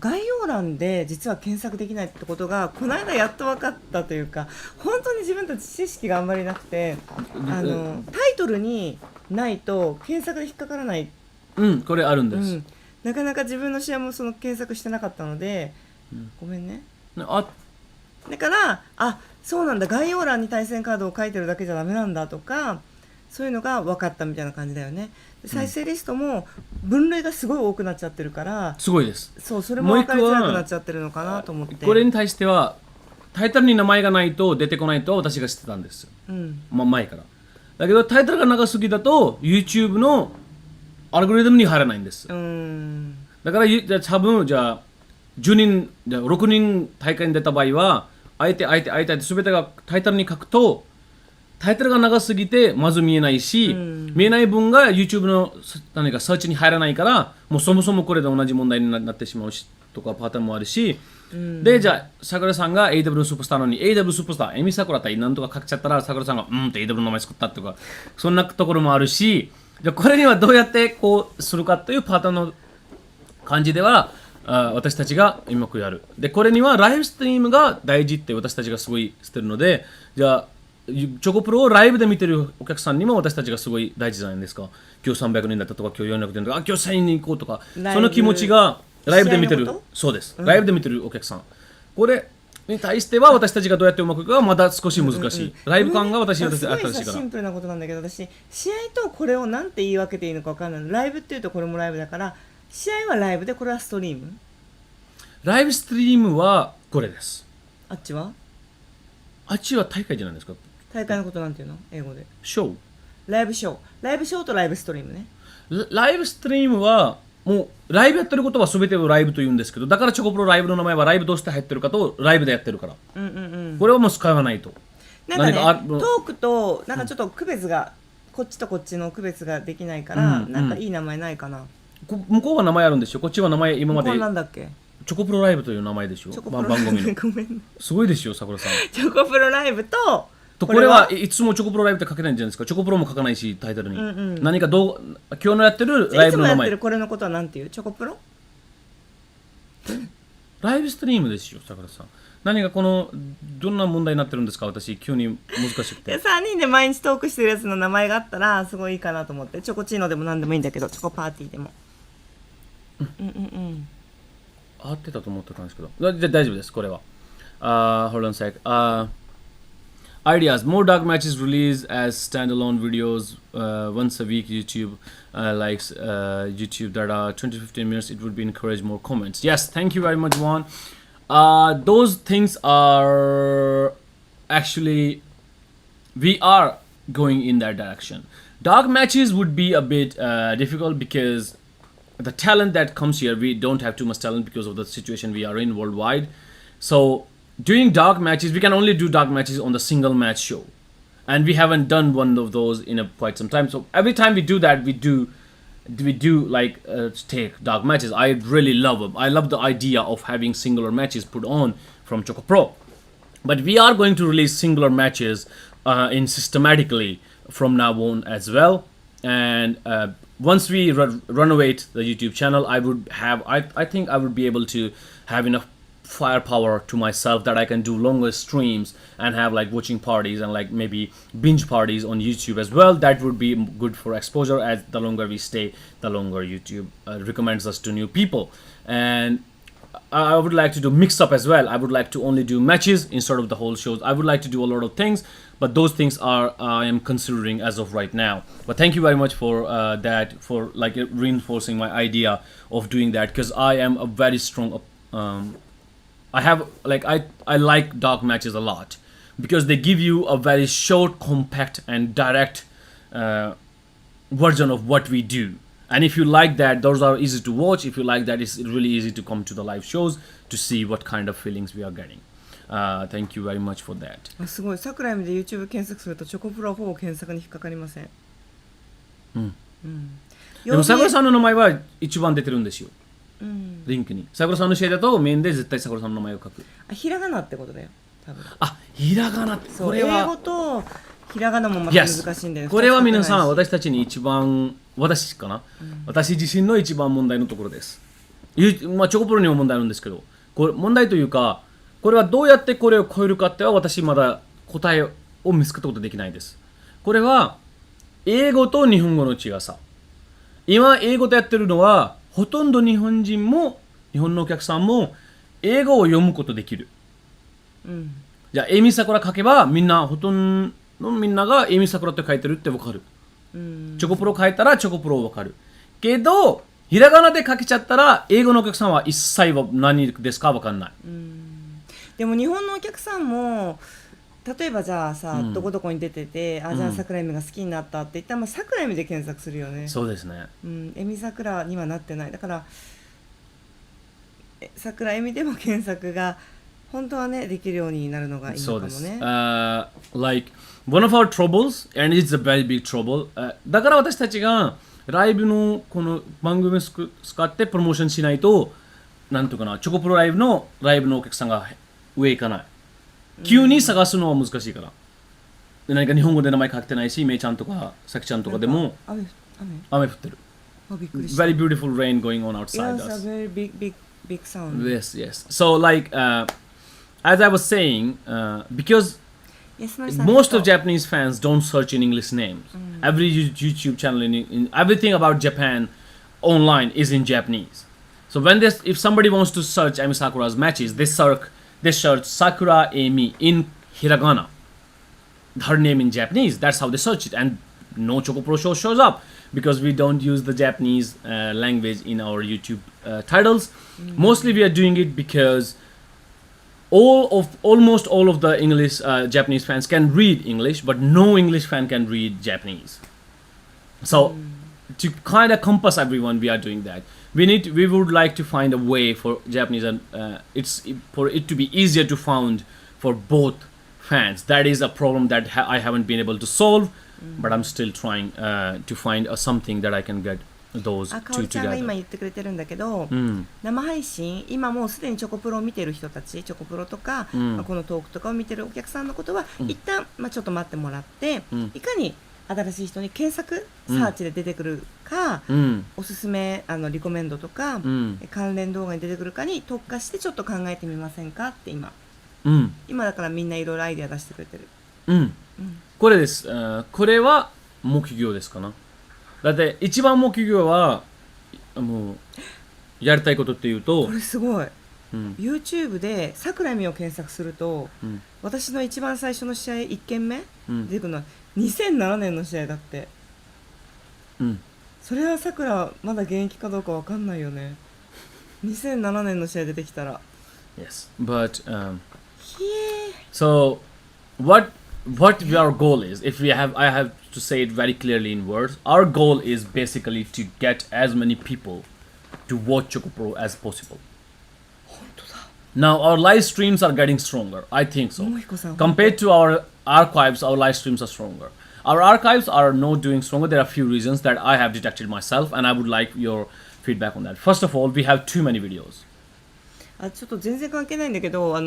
概要欄で実は検索できないってことがこの間やっと分かったというか、本当に自分たち知識があんまりなくて、タイトルにないと検索で引っかからない。これあるんです。なかなか自分の試合もその検索してなかったので、ごめんね。だからそうなんだ、概要欄に対戦カードを書いてるだけじゃダメなんだとか、そういうのが分かったみたいな感じだよね。再生リストも分類がすごい多くなっちゃってるから、すごいです。そう、それも分かりづらくなっちゃってるのかなと思って。これに対してはタイトルに名前がないと出てこないと私が知ってたんですよ、前から。だけどタイトルが長すぎだと YouTube のアルゴリズムに入らないんです。だから多分じゃあ10人じゃあ6人大会に出た場合はあえて全てがタイトルに書くとタイトルが長すぎてまず見えないし、見えない分が YouTube の何かサーチに入らないから、もうそもそもこれで同じ問題になってしまうしとかパターンもあるし、でじゃあ桜さんが AW スーパースターなのに AW スーパースターエミサクラ対なんとか書っちゃったら桜さんがって AW の名前作ったとか、そんなところもあるし、じゃあこれにはどうやってこうするかというパターンの感じでは私たちがうまくやる。でこれにはライブストリームが大事って私たちがすごいしてるので、じゃあチョコプロをライブで見てるお客さんにも私たちがすごい大事じゃないですか。今日300人だったとか今日400人とか今日1000人行こうとか、ライブその気持ちがライブで見てる試合のことそうです、ライブで見てるお客さんこれに対しては私たちがどうやってうまくいくかはまだ少し難しい、ライブ感が私にとってすごい新しいからさシンプルなことなんだけど、私試合とこれをなんて言い分けていいのか分かんない。ライブっていうとこれもライブだから、試合はライブでこれはストリーム。ライブストリームはこれです。あっちはあっちは大会じゃないですか。大会のことなんていうの英語で。ショー。ライブショー。ライブショーとライブストリームね。ライブストリームはもうライブやってることは全てをライブと言うんですけど、だからチョコプロライブの名前はライブどうして入ってるかとライブでやってるから、これはもう使わないと。なんかね、何かトークとなんかちょっと区別が、こっちとこっちの区別ができないから、なんかいい名前ないかな。向こうは名前あるんですよ。こっちは名前今までこれなんだっけ。チョコプロライブという名前でしょ。チョコプロ番組のごめん。すごいですよ、さくらさん。チョコプロライブとこれはいつもチョコプロライブって書けないんじゃないですか。チョコプロも書かないし、タイトルに。何か今日のやってるライブの名前。いつもやってるこれのことはなんていう？チョコプロ？ライブストリームですよ、さくらさん。何かどんな問題になってるんですか？私、急に難しくて。3人で毎日トークしてるやつの名前があったらすごいいいかなと思って。チョコチーノでも何でもいいんだけど、チョコパーティーでも。合ってたと思ってたんですけど。じゃあ大丈夫です、これは。Hold on a sec. Ideas. More dark matches released as standalone videos once a week. YouTube likes YouTube that are 20-15 minutes. It would be encourage more comments. Yes, thank you very much, Juan. Those things are actually we are going in that direction. Dark matches would be a bit difficult because the talent that comes here, we don't have too much talent because of the situation we are in worldwide. So doing dark matches, we can only do dark matches on the single match show, and we haven't done one of those in quite some time. So every time we do that, we do like take dark matches. I really love them. I love the idea of having singular matches put on from ChocoPro, but we are going to release singular matches in systematically from now on as well. And once we renovate the YouTube channel, I think I would be able to have enough firepower to myself that I can do longer streams and have like watching parties and like maybe binge parties on YouTube as well. That would be good for exposure, as the longer we stay, the longer YouTube recommends us to new people. And I would like to do mix up as well. I would like to only do matches instead of the whole shows. I would like to do a lot of things, but those things are I am considering as of right now. But thank you very much for that, for like reinforcing my idea of doing that, because I am a very strong I like dark matches a lot because they give you a very short, compact and direct version of what we do. And if you like that, those are easy to watch. If you like that, it's really easy to come to the live shows to see what kind of feelings we are getting. Thank you very much for that. すごい。桜井で YouTube 検索するとチョコプロはほぼ検索に引っかかりません。でも桜さんの名前は一番出てるんですよ。リンクに桜さんの試合だとメインで絶対桜さんの名前を書く。ひらがなってことだよ多分。ひらがなって、これは英語とひらがなもまた難しいんだよね。これは皆さん、私たちに一番、私かな、私自身の一番問題のところです。チョコプロにも問題あるんですけど、これ問題というか、これはどうやってこれを超えるかっては私まだ答えを見つけたことできないです。これは英語と日本語の違さ。今英語でやってるのはほとんど日本人も日本のお客さんも英語を読むことできる。じゃあエミサクラ書けばみんなほとんどみんながエミサクラって書いてるってわかる。チョコプロ書いたらチョコプロわかる。けどひらがなで書けちゃったら英語のお客さんは一切は何ですかわかんない。でも日本のお客さんも例えばじゃあさ、どこどこに出てて、じゃあ桜エミが好きになったって言ったら、桜エミで検索するよね。そうですね。エミ桜にはなってない。だから桜エミでも検索が本当はねできるようになるのがいいのかもね。そうです。like one of our troubles, and it's a very big trouble. だから私たちがライブのこの番組を使ってプロモーションしないと、なんとかな、チョコプロライブのお客さんが上行かない。急に探すのは難しいから。で何か日本語で名前書いてないし、めいちゃんとかさきちゃんとかでも雨降ってる。びっくりした。Very beautiful rain going on outside us. Yes, a very big sound. Yes. So like as I was saying, because most of Japanese fans don't search in English names. Every YouTube channel in everything about Japan online is in Japanese. So if somebody wants to search Emi Sakura's matches, they search Sakura Emi in hiragana, her name in Japanese. That's how they search it, and no ChocoPro show shows up because we don't use the Japanese language in our YouTube titles. Mostly we are doing it because almost all of the English Japanese fans can read English, but no English fan can read Japanese. So to kind of compass everyone, we are doing that. We would like to find a way for Japanese and for it to be easier to find for both fans. That is a problem that I haven't been able to solve, but I'm still trying to find something that I can get those かお two りちゃんが together. 今言ってくれてるんだけど、生配信今もうすでにチョコプロを見てる人たち、チョコプロとか、まあこのトークとかを見てるお客さんのことは、一旦、まあ、ちょっと待ってもらって、いかに新しい人に検索サーチで出てくるか、おすすめリコメンドとか、関連動画に出てくるかに特化してちょっと考えてみませんかって今だからみんないろいろアイデア出してくれてる。これです。これは目標ですかな。だって一番目標はもうやりたいことっていうと、これすごい。YouTube で桜見を検索すると、私の一番最初の試合1件目、出てくるのは2007年の試合だって、それは桜まだ現役かどうかわかんないよね。2007年の試合出てきたら。Yes, but so what our goal is, I have to say it very clearly in words. Our goal is basically to get as many people to watch ChocoPro as possible. Now our live streams are getting stronger. I think so. Compared to our archives, our live streams are stronger. Our archives are not doing stronger. There are a few reasons that I have detected myself, and I would like your feedback on that. First of all, we have too many videos. ちょっと全然関係ないんだけど、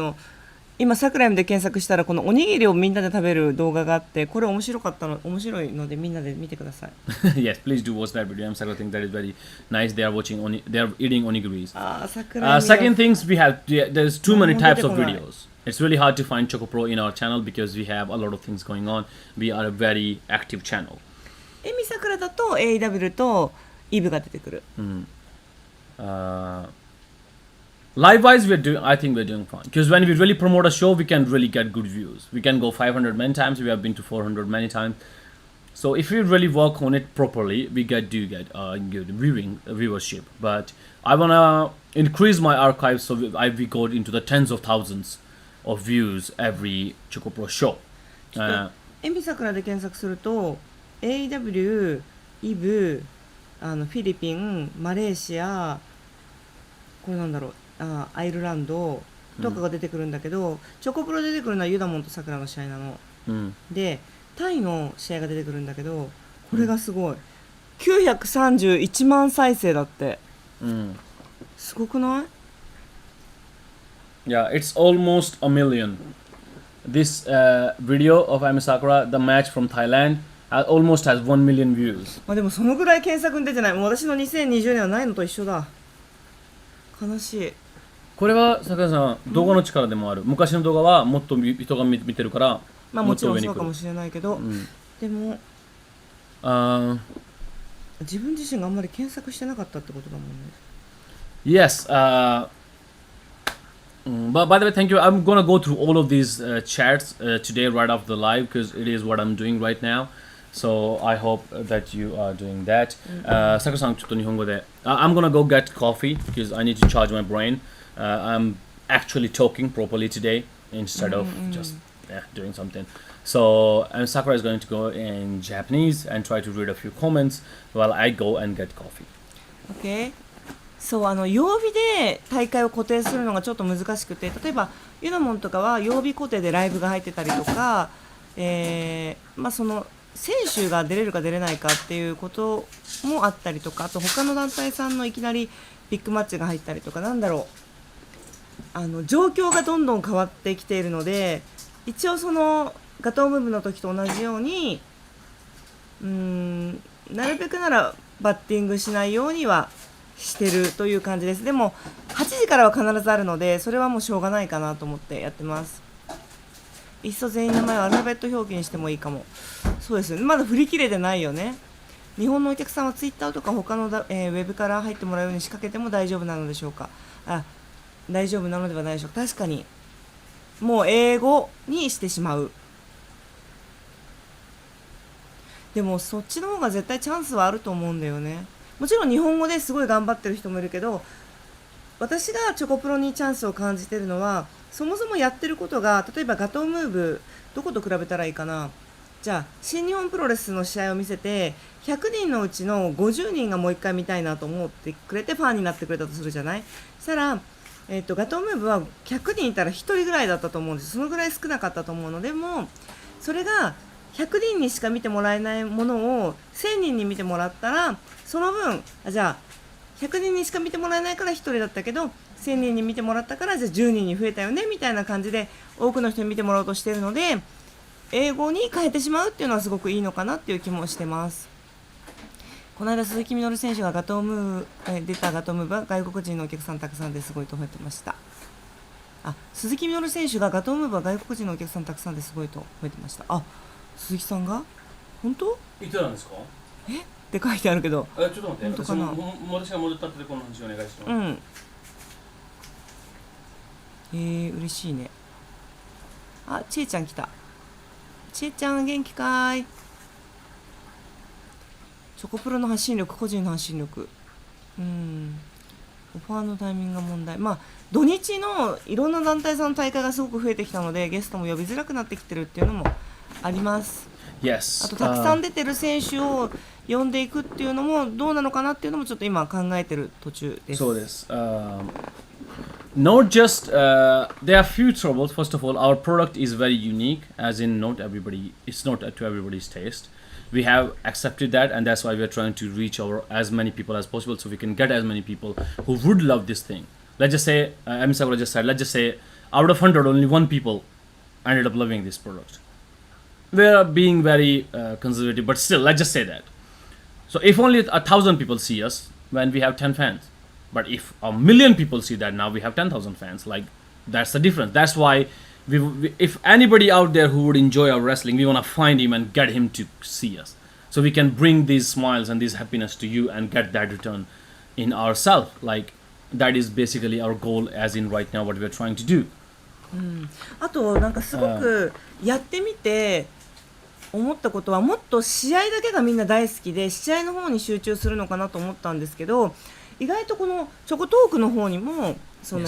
今桜井で検索したらこのおにぎりをみんなで食べる動画があって、これ面白いのでみんなで見てください。Yes, please do watch that video. I'm Sakura think that is very nice. They are eating onigiris. Sakura Second things there's too many types of videos. It's really hard to find ChocoPro in our channel because we have a lot of things going on. We are a very active channel. エミサクラだと AW とイブが出てくる。Live-wise, I think we're doing fine. Because when we really promote a show, we can really get good views. We can go 500 many times. We have been to 400 many times. So if we really work on it properly, we do get good viewership. But I want to increase my archive so we go into the tens of thousands of views every ChocoPro show. エミサクラで検索すると AW、イブ、フィリピン、マレーシア、これなんだろう。アイルランドとかが出てくるんだけど、チョコプロ出てくるのはユダモンとサクラの試合なの、でタイの試合が出てくるんだけど、これがすごい、931万再生だって、すごくない？ Yeah, it's almost a million. This video of Emi Sakura, the match from Thailand, almost has 1 million views. でもそのぐらい検索に出てない。もう私の2020年はないのと一緒だ。悲しい。これは桜さん、動画の力でもある。昔の動画はもっと人が見てるから、まあもちろんそうかもしれないけど、でも自分自身があんまり検索してなかったってことだもんね。Yes. But by the way, thank you. I'm gonna go through all of these chats today right after the live because it is what I'm doing right now. So I hope that you are doing that. Sakura-san, ちょっと日本語で。I'm gonna go get coffee because I need to charge my brain. I'm actually talking properly today instead of just doing something. So Sakura is going to go in Japanese and try to read a few comments while I go and get coffee. Okay. そう、曜日で大会を固定するのがちょっと難しくて、例えばユナモンとかは曜日固定でライブが入ってたりとか、まあその選手が出れるか出れないかっていうこともあったりとか、あと他の団体さんのいきなりビッグマッチが入ったりとか、なんだろう、状況がどんどん変わってきているので、一応そのガトームーブの時と同じようになるべくならバッティングしないようにはしてるという感じです。でも8時からは必ずあるので、それはもうしょうがないかなと思ってやってます。いっそ全員名前をアルファベット表記にしてもいいかも。そうですよね。まだ振り切れてないよね。日本のお客さんはツイッターとか他のウェブから入ってもらうように仕掛けても大丈夫なのでしょうか。大丈夫なのではないでしょうか。確かにもう英語にしてしまう。でもそっちの方が絶対チャンスはあると思うんだよね。もちろん日本語ですごい頑張ってる人もいるけど、私がチョコプロにチャンスを感じてるのは、そもそもやってることが、例えばガトームーブ、どこと比べたらいいかな。じゃあ新日本プロレスの試合を見せて、100人のうちの50人がもう一回見たいなと思ってくれてファンになってくれたとするじゃない。そしたら、ガトームーブは100人いたら1人ぐらいだったと思うんです。そのぐらい少なかったと思うので、もそれが100人にしか見てもらえないものを1000人に見てもらったら、その分じゃあ100人にしか見てもらえないから1人だったけど、1000人に見てもらったからじゃあ10人に増えたよねみたいな感じで多くの人に見てもらおうとしているので、英語に変えてしまうっていうのはすごくいいのかなっていう気もしてます。この間鈴木みのる選手が出たガトームーブは外国人のお客さんたくさんですごいと褒めてました。鈴木みのる選手がガトームーブは外国人のお客さんたくさんですごいと褒めてました。鈴木さんが本当？いつなんですか？って書いてあるけど。ちょっと待って。本当かな？私が戻ったってこの話お願いします。嬉しいね。ちえちゃん来た。ちえちゃん元気かい？チョコプロの発信力、個人の発信力。オファーのタイミングが問題。土日のいろんな団体さんの大会がすごく増えてきたので、ゲストも呼びづらくなってきてるっていうのもあります。Yes. あとたくさん出てる選手を呼んでいくっていうのもどうなのかなっていうのもちょっと今考えてる途中です。そうです。Not just there are few troubles. First of all, our product is very unique, as in it's not to everybody's taste. We have accepted that, and that's why we are trying to reach as many people as possible, so we can get as many people who would love this thing. Let's just say, Emi Sakura just said, let's just say out of 100, only 1 people ended up loving this product. We are being very conservative, but still, let's just say that. So if only 1,000 people see us, when we have 10 fans. But if 1,000,000 people see that, now we have 10,000 fans. Like, that's the difference. That's why if anybody out there who would enjoy our wrestling, we want to find him and get him to see us. So we can bring these smiles and this happiness to you and get that return in ourselves. Like, that is basically our goal, as in right now what we are trying to do. あとなんかすごくやってみて思ったことは、もっと試合だけがみんな大好きで試合の方に集中するのかなと思ったんですけど、意外とこのチョコトークの方にもその、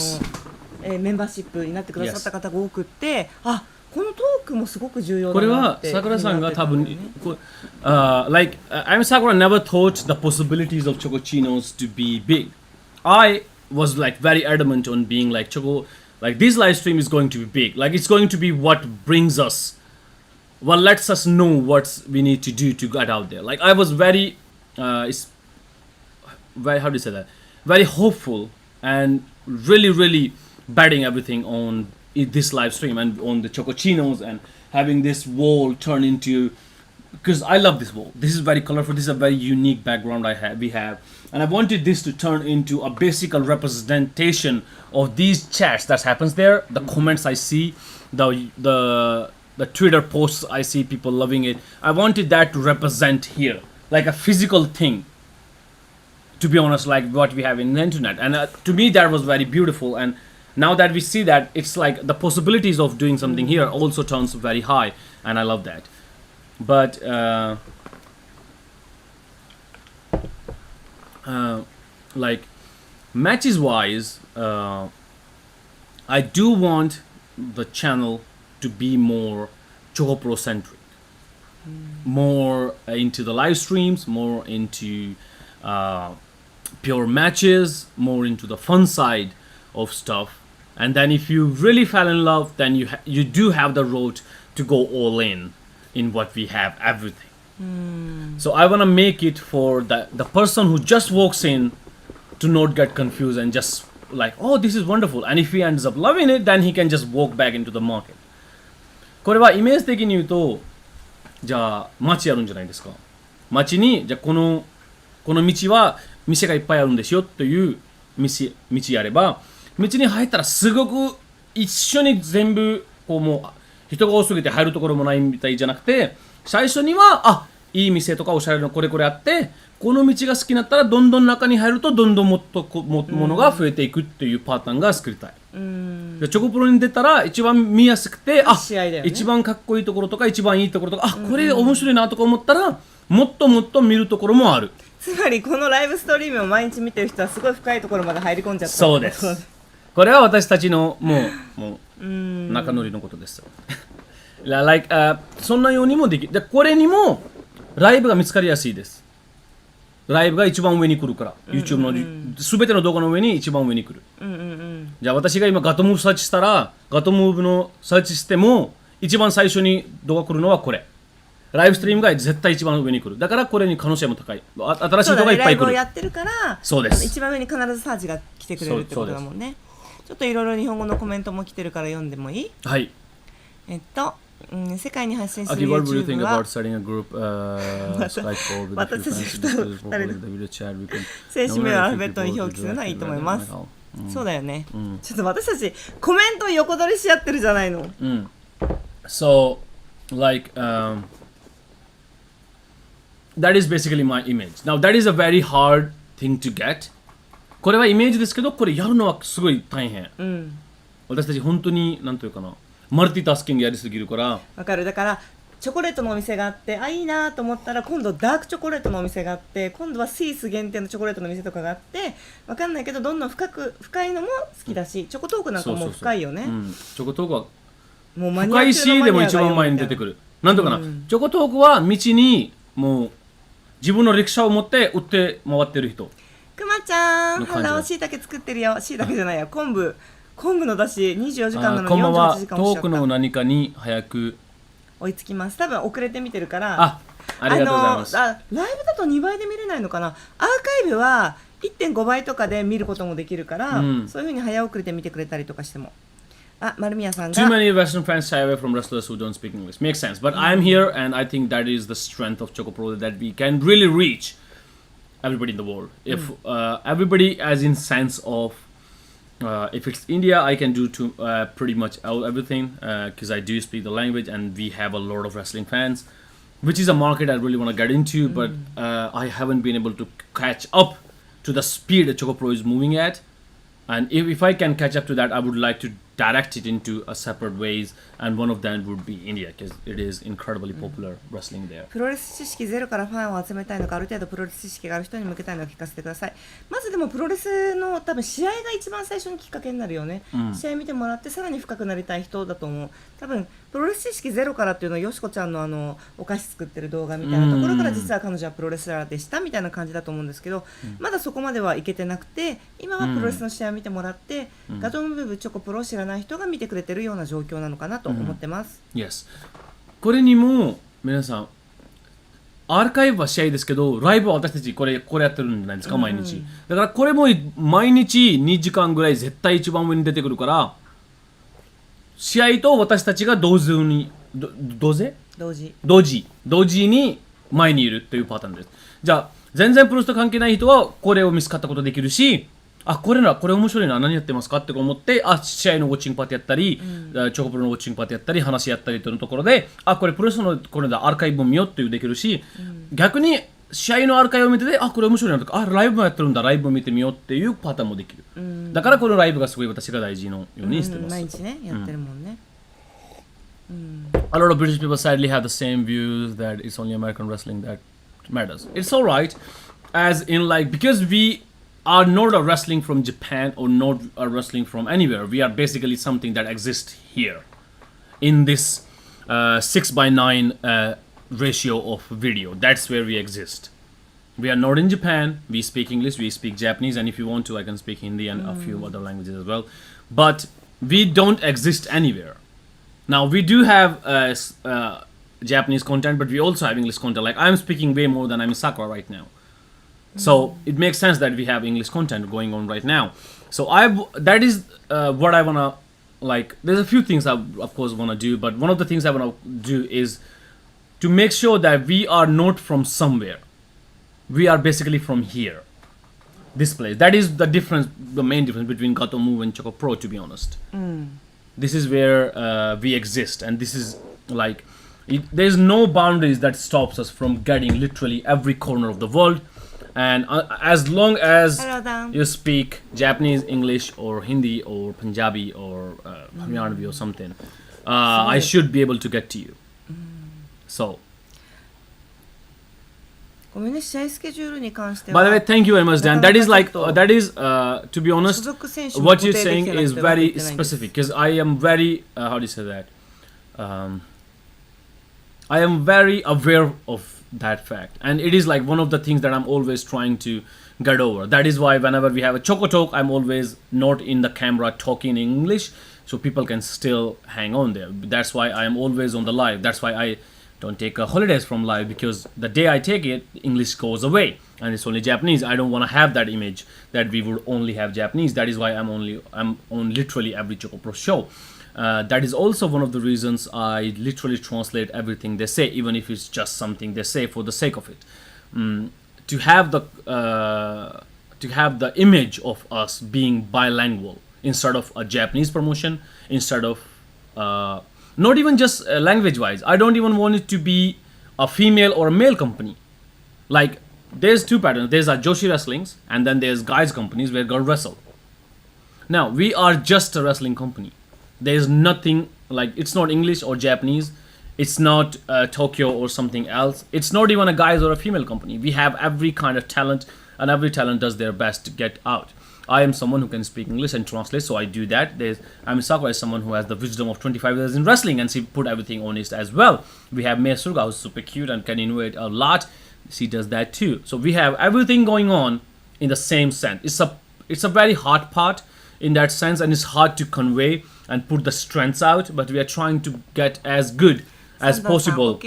メンバーシップになってくださった方が多くって、このトークもすごく重要だなって。これは桜さんが多分、like Emi Sakura never thought the possibilities of Chocochinos to be big. I was like very adamant on being like like this live stream is going to be big. Like it's going to be what brings us, what lets us know what we need to do to get out there. Like I was very, how do you say that? Very hopeful and really betting everything on this live stream and on the Chocochinos and having this wall turn into, because I love this wall. This is very colorful. This is a very unique background we have, and I wanted this to turn into a basic representation of these chats that happens there, the comments I see, the Twitter posts I see, people loving it. I wanted that to represent here, like a physical thing, to be honest, like what we have in the internet. And to me that was very beautiful, and now that we see that, it's like the possibilities of doing something here also turns very high, and I love that. But like matches wise, I do want the channel to be more ChocoPro centric, more into the live streams, more into pure matches, more into the fun side of stuff. And then if you really fell in love, then you do have the road to go all in what we have, everything. So I want to make it for the person who just walks in to not get confused and just like, oh, this is wonderful. And if he ends up loving it, then he can just walk back into the market. これはイメージ的に言うと、じゃあ街やるんじゃないですか。街にじゃあこの道は店がいっぱいあるんですよという道やれば、道に入ったらすごく一緒に全部こうもう人が多すぎて入るところもないみたいじゃなくて、最初にはいい店とかおしゃれなこれあって、この道が好きになったらどんどん中に入るとどんどんもっとものが増えていくっていうパターンが作りたい。でチョコプロに出たら一番見やすくて、一番かっこいいところとか一番いいところとか、これ面白いなとか思ったらもっともっと見るところもある。つまりこのライブストリームを毎日見てる人はすごい深いところまで入り込んじゃった。そうです。これは私たちのもう仲乗りのことです。そんなようにもできる。でこれにもライブが見つかりやすいです。ライブが一番上に来るから、YouTube の全ての動画の上に一番上に来る。じゃあ私が今ガトムーブサーチしたら、ガトムーブのサーチしても一番最初に動画来るのはこれ。ライブストリームが絶対一番上に来る。だからこれに可能性も高い。新しい動画がいっぱい来る。ライブをやってるから、そうです。一番上に必ずサーチが来てくれるってことだもんね。ちょっといろいろ日本語のコメントも来てるから読んでもいい？はい。世界に発信する YouTube は私たち正式名をアルファベットに表記するのはいいと思います。そうだよね。ちょっと私たちコメントを横取りし合ってるじゃないの。So, that is basically my image. Now, that is a very hard thing to get. これはイメージですけど、これやるのはすごい大変。私たち本当に何というかな、マルティタスキングやりすぎるから。わかる。だからチョコレートのお店があって、いいなと思ったら今度ダークチョコレートのお店があって、今度はスイス限定のチョコレートの店とかがあって、わかんないけどどんどん深いのも好きだし、チョコトークなんかも深いよね。チョコトークはもうマニ深いし、でも一番前に出てくる。なんとかな、チョコトークは道にもう自分のレクチャーを持って売って回ってる人。くまちゃん、ハロー、しいたけ作ってるよ。しいたけじゃないや、昆布のだし24時間なのに48時間は押しちゃった。トークの何かに早く追いつきます。多分遅れて見てるから。ありがとうございます。ライブだと2倍で見れないのかな。アーカイブは 1.5 倍とかで見ることもできるから、そういう風に早遅れて見てくれたりとかしても。丸宮さんが Too many Western fans shy away from wrestlers who don't speak English. Makes sense. But I'm here and I think that is the strength of ChocoPro, that we can really reach everybody in the world. If everybody, as in sense of if it's India, I can do pretty much everything because I do speak the language and we have a lot of wrestling fans, which is a market I really want to get into, but I haven't been able to catch up to the speed that ChocoPro is moving at. And if I can catch up to that, I would like to direct it into a separate ways, and one of them would be India because it is incredibly popular wrestling there. プロレス知識ゼロからファンを集めたいのか、ある程度プロレス知識がある人に向けたいのか聞かせてください。まずでもプロレスの多分試合が一番最初にきっかけになるよね。試合見てもらってさらに深くなりたい人だと思う。多分プロレス知識ゼロからっていうのはよしこちゃんのお菓子作ってる動画みたいなところから実は彼女はプロレスラーでしたみたいな感じだと思うんですけど、まだそこまではいけてなくて、今はプロレスの試合を見てもらって、ガトンブーブチョコプロを知らない人が見てくれてるような状況なのかなと思ってます。Yes。これにも皆さんアーカイブは試合ですけど、ライブは私たちこれやってるんじゃないですか、毎日。だからこれも毎日2時間ぐらい絶対一番上に出てくるから、試合と私たちが同時に前にいるというパターンです。じゃあ全然プロレスと関係ない人はこれを見つかったことできるし、これ面白いな、何やってますかって思って、試合のウォッチングパーティーやったり、チョコプロのウォッチングパーティーやったり、話やったりというところで、これプロレスのこれだ、アーカイブ見ようっていうできるし、逆に試合のアーカイブを見てて、これ面白いなとか、ライブもやってるんだ、ライブを見てみようっていうパターンもできる。だからこのライブがすごい私が大事のようにしてます。毎日ね、やってるもんね。A lot of British people sadly have the same views that it's only American wrestling that matters. It's alright, as in because we are not a wrestling from Japan or not a wrestling from anywhere. We are basically something that exists here in this 6:9 ratio of video. That's where we exist. We are not in Japan. We speak English, we speak Japanese, and if you want to, I can speak Hindi and a few other languages as well. But we don't exist anywhere. Now, we do have Japanese content, but we also have English content. Like, I'm speaking way more than Emi Sakura right now. So it makes sense that we have English content going on right now. So that is what I wanna there's a few things I of course wanna do, but one of the things I wanna do is to make sure that we are not from somewhere. We are basically from here. This place. That is the difference, the main difference between Gato Move and ChocoPro, to be honest. this is where we exist, and this is like there's no boundaries that stops us from getting literally every corner of the world. And as long as you speak Japanese, English, or Hindi, or Punjabi, or Haryanvi, or something, I should be able to get to you. So, ごめんね、試合スケジュールに関しては。 by the way, thank you very much, Dan. That is like that is to be honest, what you're saying is very specific because I am very how do you say that? I am very aware of that fact, and it is like one of the things that I'm always trying to get over. That is why whenever we have a Choco Talk, I'm always not in the camera talking in English, so people can still hang on there. That's why I am always on the live. That's why I don't take holidays from live, because the day I take it, English goes away and it's only Japanese. I don't want to have that image that we would only have Japanese. That is why I'm on literally every ChocoPro show. That is also one of the reasons I literally translate everything they say, even if it's just something they say for the sake of it. To have the image of us being bilingual instead of a Japanese promotion, instead of not even just language wise. I don't even want it to be a female or a male company. Like, there's two patterns. There's a Joshi wrestlings, and then there's guys companies where girls wrestle. Now we are just a wrestling company. There's nothing like, it's not English or Japanese, it's not Tokyo or something else, it's not even a guys or a female company. We have every kind of talent, and every talent does their best to get out. I am someone who can speak English and translate, so I do that. Emi Sakura is someone who has the wisdom of 25 years in wrestling, and she put everything on it as well. We have Mei Surga, who's super cute and can innovate a lot. She does that too. So we have everything going on in the same sense. It's a very hard part in that sense, and it's hard to convey and put the strengths out, but we are trying to get as good as possible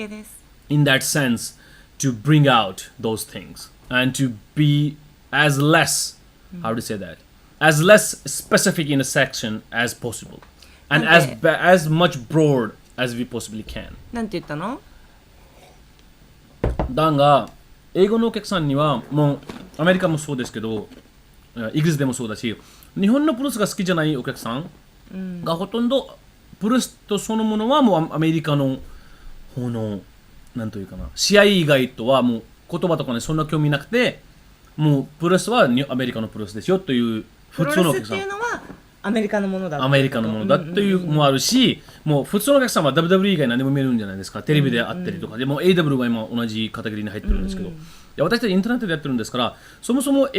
in that sense to bring out those things and to be as less, how to say that, as less specific in a section as possible, and as much broad as we possibly can. なんて言ったの？だが英語のお客さんにはもうアメリカもそうですけど、イギリスでもそうだし、日本のプロレスが好きじゃないお客さんがほとんど、プロレスとそのものはもうアメリカの方のなんというかな、試合以外とはもう言葉とかねそんな興味なくて、もうプロレスはアメリカのプロレスですよという普通のお客さん。プロレスっていうのはアメリカのものだ。アメリカのものだというもあるし、もう普通のお客さんは WWE 以外何でも見えるんじゃないですか。テレビであったりとか、でも AW は今同じカテゴリーに入ってるんですけど、いや私たちインターネットでやってるんですから、そもそもなんて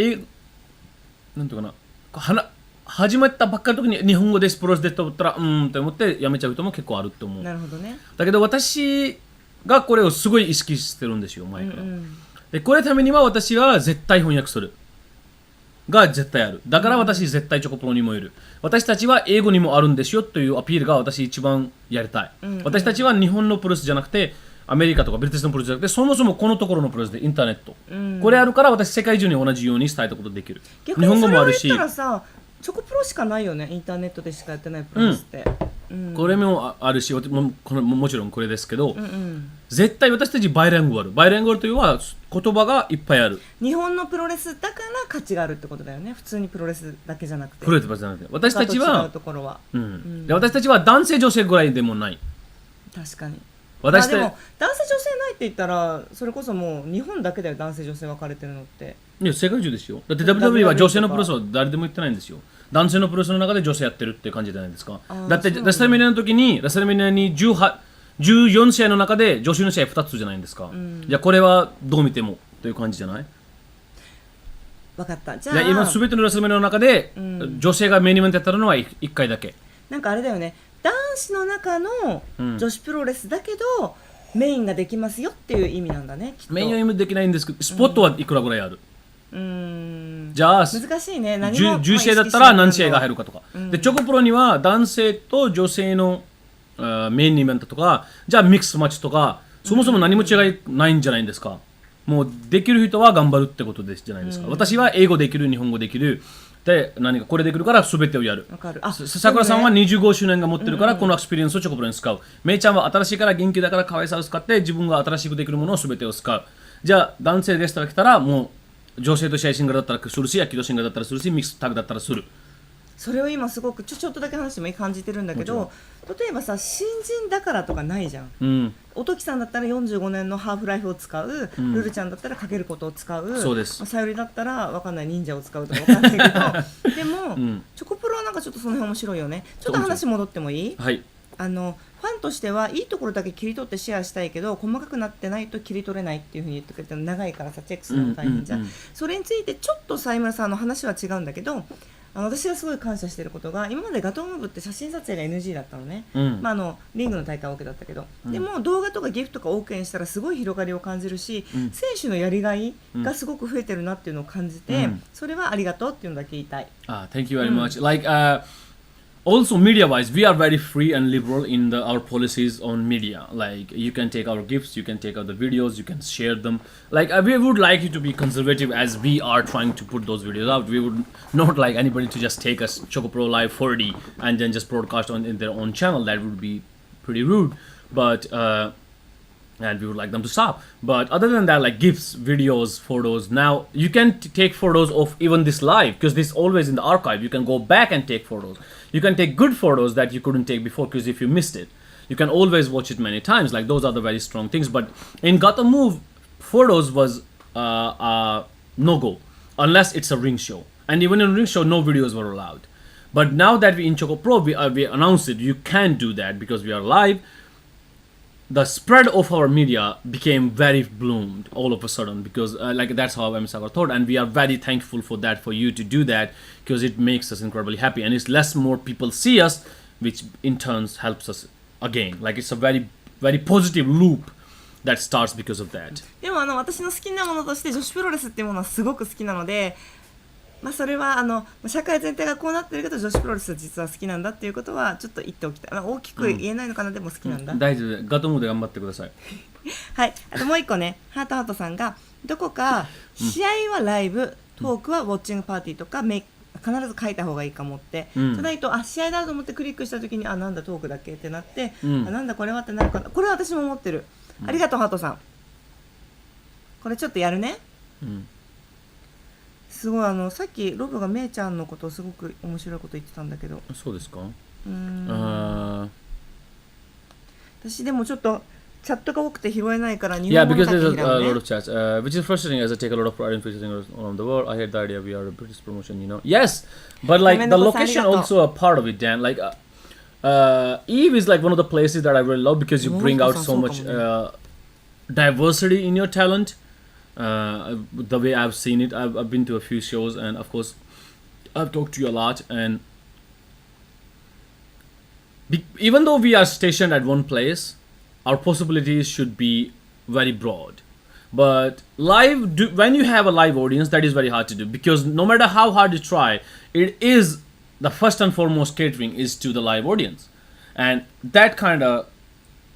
いうかな、始まったばっかりの時に日本語ですプロレスでと思ったらって思ってやめちゃう人も結構あるって思う。なるほどね。だけど私がこれをすごい意識してるんですよ前から。でこれのためには私は絶対翻訳するが絶対ある。だから私絶対チョコプロにもいる。私たちは英語にもあるんですよというアピールが私一番やりたい。私たちは日本のプロレスじゃなくてアメリカとかブリティッシュのプロレスじゃなくて、そもそもこのところのプロレスでインターネット、これあるから私世界中に同じように伝えたことできる。日本語もあるし。逆にそれを言ったらさ、チョコプロしかないよね、インターネットでしかやってないプロレスって。これもあるし、もちろんこれですけど、絶対私たちバイリンガルというのは言葉がいっぱいある。日本のプロレスだから価値があるってことだよね。普通にプロレスだけじゃなくて。プロレスじゃなくて、私たちは私たちは男性女性ぐらいでもない。確かに。私でも男性女性ないって言ったらそれこそもう日本だけだよ、男性女性分かれてるのって。いや世界中ですよ。だって WWE は女性のプロレスは誰でも言ってないんですよ。男性のプロレスの中で女性やってるって感じじゃないですか。だってラスルメニアの時に14試合の中で女子の試合2つじゃないですか。いやこれはどう見てもという感じじゃない？分かった。じゃあ今すべてのラスルメニアの中で、女性がメインイベントやったのは1回だけ。なんかあれだよね、男子の中の女子プロレスだけど、メインができますよっていう意味なんだね。メインは今できないんですけど、スポットはいくらぐらいある？じゃあ難しいね。10試合だったら何試合が入るかとか。でチョコプロには男性と女性のメインイベントとか、じゃあミックスマッチとか、そもそも何も違いないんじゃないんですか。もうできる人は頑張るってことですじゃないですか。私は英語できる、日本語できる。で何かこれできるから全てをやる。さくらさんは25周年が持ってるから、このエクスペリエンスをチョコプロに使う。めいちゃんは新しいから元気だから可愛さを使って自分が新しくできるものを全てを使う。じゃあ男性ゲストが来たらもう女性と試合シングルだったらするし、野球とシングルだったらするし、ミックスタッグだったらする。それを今すごくちょっとだけ話してもいい感じてるんだけど、例えばさ新人だからとかないじゃん、うん、おときさんだったら45年のハーフライフを使う、うん、ルルちゃんだったらかけることを使う、そうです。さゆりだったらわかんない忍者を使うとかわかんないけどでも、うん、チョコプロはなんかちょっとその辺面白いよね。ちょっと話戻ってもいい？はい。ファンとしてはいいところだけ切り取ってシェアしたいけど細かくなってないと切り取れないっていう風に言ってくれてるの長いからさチェックするの大変じゃん、それについてちょっと沢村さんの話は違うんだけど、私がすごい感謝していることが今までガトームーブって写真撮影が NG だったのね、リングの大会は OK だったけど、でも動画とかギフトとか OK にしたらすごい広がりを感じるし、選手のやりがいがすごく増えてるなっていうのを感じて、それはありがとうっていうのだけ言いたい。Thank you very much. Also media-wise, we are very free and liberal in our policies on media. Like you can take our gifts, you can take out the videos, you can share them. Like we would like you to be conservative as we are trying to put those videos out. We would not like anybody to just take us ChocoPro Live 40 and then just broadcast in their own channel. That would be pretty rude. But and we would like them to stop. But other than that, like gifts, videos, photos, now you can take photos of even this live because this is always in the archive. You can go back and take photos. You can take good photos that you couldn't take before because if you missed it, you can always watch it many times. Like those are the very strong things. But in Gotta Move, photos was no-go unless it's a ring show. And even in a ring show, no videos were allowed. But now that we in ChocoPro, we announced it, you can do that because we are live. The spread of our media became very bloomed all of a sudden because like that's how Emi Sakura thought, and we are very thankful for that, for you to do that because it makes us incredibly happy and it's less more people see us, which in turn helps us again. Like it's a very very positive loop that starts because of that. でも私の好きなものとして女子プロレスっていうものはすごく好きなので、それは社会全体がこうなってるけど女子プロレス実は好きなんだっていうことはちょっと言っておきたい。大きく言えないのかな、でも好きなんだ。大丈夫。ガトムで頑張ってください。はい。あともう一個ね、ハートさんがどこか試合はライブ、トークはウォッチングパーティーとか必ず書いた方がいいかもって。じゃないと試合だと思ってクリックした時になんだトークだっけってなって、なんだこれはってなるかな。これは私も思ってる。ありがとうハートさん。これちょっとやるね。すごいさっきロブがめいちゃんのことをすごく面白いこと言ってたんだけど。そうですか？私でもちょっとチャットが多くて拾えないから日本語だけ拾うね。Yeah, because there's a lot of chats, which is frustrating as I take a lot of pride in featuring around the world. I hate the idea we are a British promotion, you know. Yes, but like the location also a part of it, Dan. Like Eve is like one of the places that I really love because you bring out so much diversity in your talent. The way I've seen it, I've been to a few shows and of course I've talked to you a lot, and even though we are stationed at one place, our possibilities should be very broad. But when you have a live audience, that is very hard to do because no matter how hard you try, it is the first and foremost catering is to the live audience, and that kind of,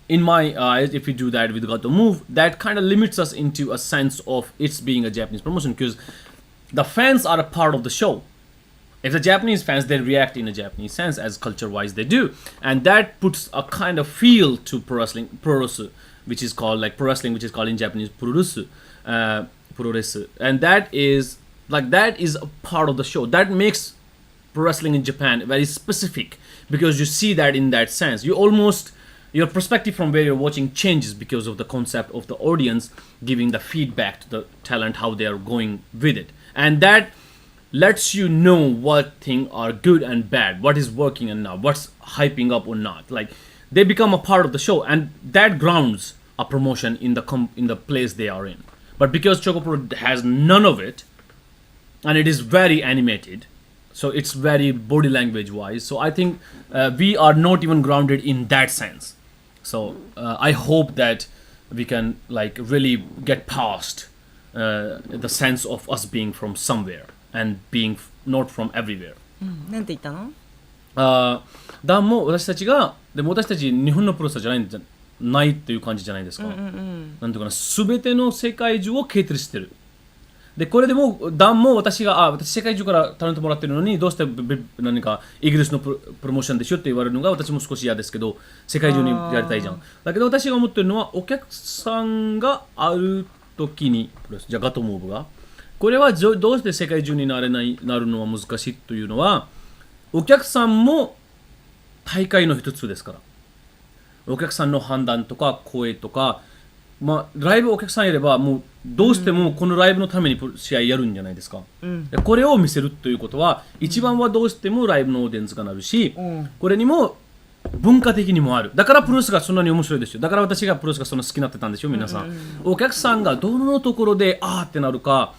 in my eyes, if we do that with Got to Move, that kind of limits us into a sense of it's being a Japanese promotion because the fans are a part of the show. If the Japanese fans, they react in a Japanese sense as culture-wise they do, and that puts a kind of feel to pro wrestling, which is called like pro wrestling, which is called in Japanese puroresu, and that is a part of the show. That makes pro wrestling in Japan very specific because you see that in that sense. Your perspective from where you're watching changes because of the concept of the audience giving the feedback to the talent, how they are going with it. And that lets you know what things are good and bad, what is working and not, what's hyping up or not. Like they become a part of the show, and that grounds a promotion in the place they are in. But because ChocoPro has none of it, and it is very animated, so it's very body language wise. So I think we are not even grounded in that sense. So I hope that we can like really get past the sense of us being from somewhere and being not from everywhere. なんて言ったの？だも私たちがでも私たち日本のプロレスじゃないっていう感じじゃないですか。なんていうかな、全ての世界中をケーテルしてる。でこれでもダンも私世界中からタレントもらってるのにどうして何かイギリスのプロモーションでしょって言われるのが私も少し嫌ですけど、世界中にやりたいじゃん。だけど私が思ってるのはお客さんがある時にじゃあガトムーブがこれはどうして世界中になるのは難しいというのはお客さんも大会の一つですから。お客さんの判断とか声とか、まあ、ライブお客さんやればもうどうしてもこのライブのために試合やるんじゃないですか、でこれを見せるということは一番はどうしてもライブのオーディエンスがなるし、これにも文化的にもある。だからプロレスがそんなに面白いですよ。だから私がプロレスがそんな好きになってたんですよ皆さん、お客さんがどのところであーってなるか、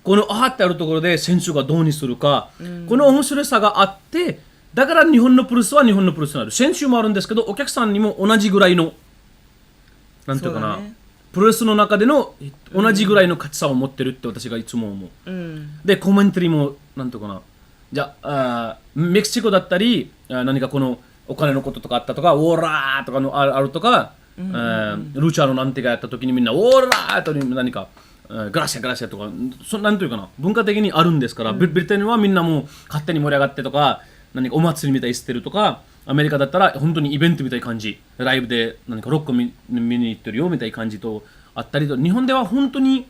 このあーってあるところで選手がどうにするか、この面白さがあって、だから日本のプロレスは日本のプロレスになる。選手もあるんですけどお客さんにも同じぐらいのなんていうかな、プロレスの中での同じぐらいの価値さを持ってるって私がいつも思う、でコメンタリーもなんていうかな、じゃあメキシコだったり何かこのお金のこととかあったとか、オーラーとかのあるとか、ルチャーのなんてがやった時にみんなオーラーと何かグラシアグラシアとかなんというかな、文化的にあるんですから、ブリテンはみんなもう勝手に盛り上がってとか、何かお祭りみたいにしてるとか、アメリカだったら本当にイベントみたいな感じ、ライブで何かロック見に行ってるよみたいな感じとあったりと、日本では本当に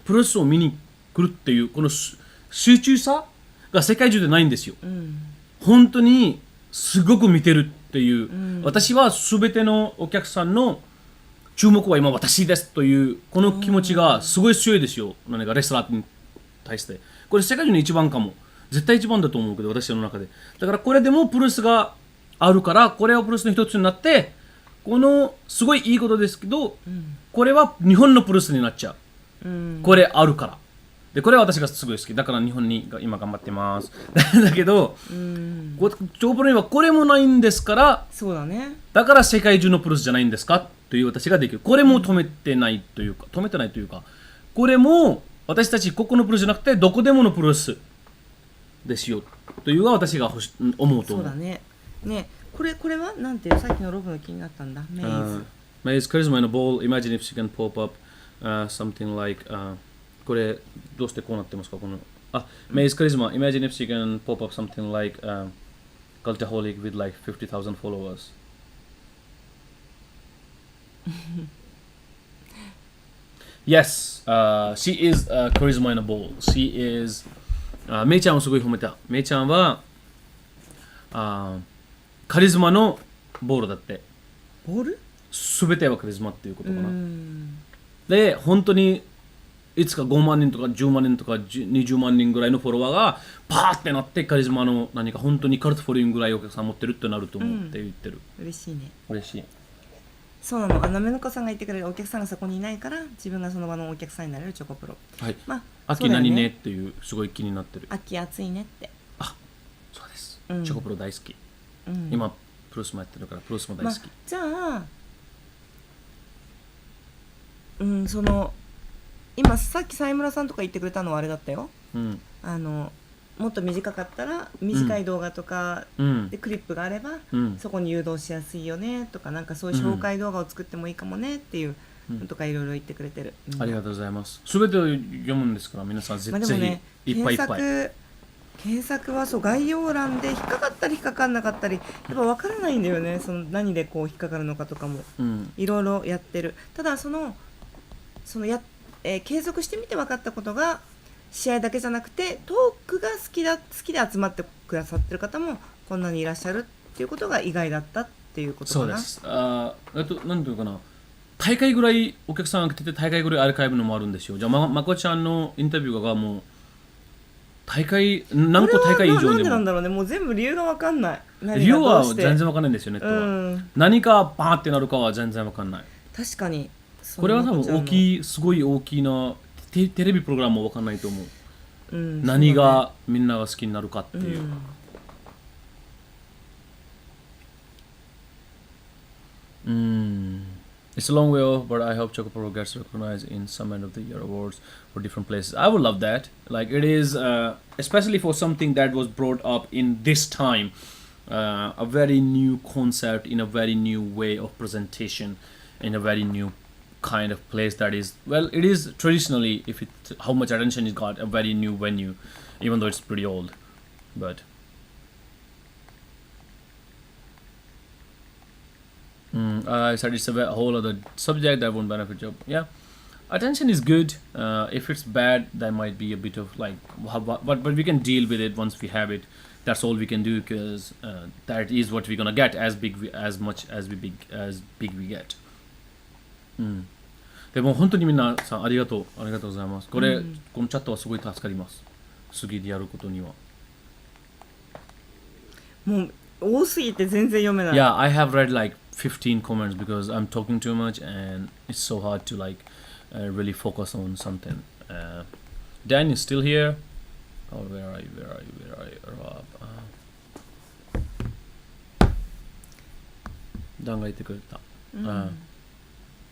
プロレスを見に来るっていうこの集中さが世界中でないんですよ、本当にすごく見てるっていう、私は全てのお客さんの注目は今私ですというこの気持ちがすごい強いですよ、何かレスラーに対して。これ世界中の一番かも、絶対一番だと思うけど私の中で。だからこれでもプロレスがあるから、これはプロレスの一つになって、このすごいいいことですけど、これは日本のプロレスになっちゃう、これあるから。でこれは私がすごい好きだから日本に今頑張ってますだけど、チョコプロにはこれもないんですから、そうだね、だから世界中のプロレスじゃないんですかという私ができる。これも止めてないというか、これも私たちここのプロレスじゃなくてどこでものプロレスですよというのが私が思うと思う。そうだね。ね、これはなんていう、さっきのロブの気になったんだ。メイズ。メイズカリスマ in a ball. Imagine if she can pop up something like これどうしてこうなってますか、このメイズカリスマ Imagine if she can pop up something like Cultaholic with like 50,000 followers. Yes, she is charisma in a ball. She is メイちゃんをすごい褒めた。メイちゃんはカリスマのボールだって。ボール？すべてはカリスマっていうことかな。で、本当にいつか5万人とか10万人とか20万人ぐらいのフォロワーがパーってなって、カリスマの何か本当にカルトフォローイングぐらいお客さん持ってるってなると思うって言ってる。嬉しいね。嬉しい。そうなの。なめのこさんが言ってくれるお客さんがそこにいないから、自分がその場のお客さんになれるチョコプロ。はい。まあ、秋何ねっていうすごい気になってる。秋暑いねって。あ、そうです。チョコプロ大好き。今プロレスもやってるからプロレスも大好き。じゃあ、その今さっき沢村さんとか言ってくれたのはあれだったよ。もっと短かったら短い動画とかでクリップがあれば、そこに誘導しやすいよねとか、なんかそういう紹介動画を作ってもいいかもねっていうのとかいろいろ言ってくれてる。ありがとうございます。すべてを読むんですから皆さんぜひいっぱいいっぱい。検索はそう概要欄で引っかかったり引っかかんなかったりやっぱ分からないんだよね。その何でこう引っかかるのかとかもいろいろやってる。ただ継続してみて分かったことが、試合だけじゃなくてトークが好きで集まってくださってる方もこんなにいらっしゃるっていうことが意外だったっていうことかな。そうです。なんていうかな、大会ぐらいお客さんが来てて大会ぐらいアーカイブのもあるんですよ。じゃあまこちゃんのインタビューがもう何個大会以上でも。なんでなんだろうね。もう全部理由が分かんない。理由は全然分かんないんですよ、ネットは。何かバーってなるかは全然分かんない。確かに。これは多分すごい大きなテレビプログラムも分かんないと思う。何がみんなが好きになるかっていう。It's a long way off, but I hope ChocoPro gets recognized in some end of the year awards for different places. I would love that. Like it is, especially for something that was brought up in this time, a very new concept in a very new way of presentation, in a very new kind of place that is, well, it is traditionally, how much attention it got, a very new venue, even though it's pretty old, but. I said it's a whole other subject that won't benefit you. Yeah, attention is good. If it's bad, there might be a bit of like, but we can deal with it once we have it. that's all we can do because that is what we're gonna get as much as big we get、うん、でも本当にみんなさんありがとうございます。このチャットはすごい助かります。次でやることには。もう多すぎて全然読めない。Yeah, I have read like 15 comments because I'm talking too much and it's so hard to like really focus on something. Dan is still here. Oh, where are you? Rob. ダンが言ってくれた。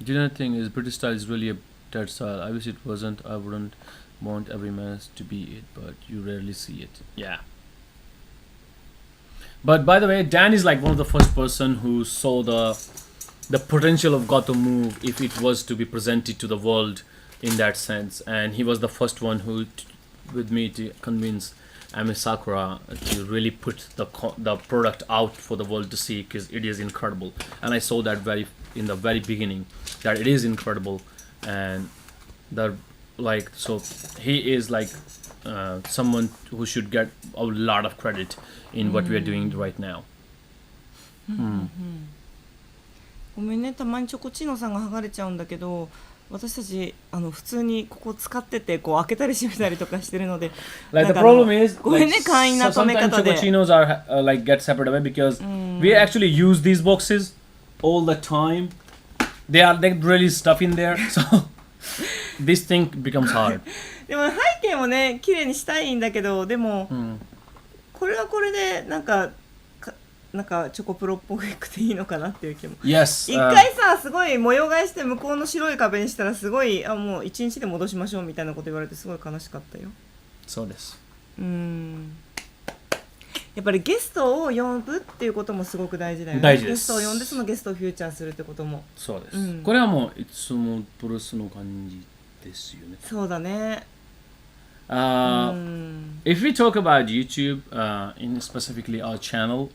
Do you not think is British style is really a dead style? I wish it wasn't. I wouldn't want every man to be it, but you rarely see it. Yeah. But by the way, Dan is like one of the first person who saw the potential of Gotham move if it was to be presented to the world in that sense, and he was the first one who with me to convince Emi Sakura to really put the product out for the world to see because it is incredible, and I saw that in the very beginning that it is incredible, and so he is like someone who should get a lot of credit in what we are doing right now. ごめんね、たまにチョコチーノさんが剥がれちゃうんだけど、私たち普通にここ使っててこう開けたり閉めたりとかしてるので、like the problem is ごめんね、簡易な止め方で。Chocochinos are like get separated away because we actually use these boxes all the time. They really stuff in there, so this thing becomes hard. でも背景もね綺麗にしたいんだけど、でも、これはこれでなんかチョコプロっぽくていいのかなっていう気も。Yes. 一回さすごい模様替えして向こうの白い壁にしたらすごいもう一日で戻しましょうみたいなこと言われてすごい悲しかったよ。そうです。やっぱりゲストを呼ぶっていうこともすごく大事だよね。大事です。ゲストを呼んでそのゲストをフューチャーするってことも。そうです。これはもういつもプロレスの感じですよね。そうだね。If we talk about YouTube, in specifically our channel,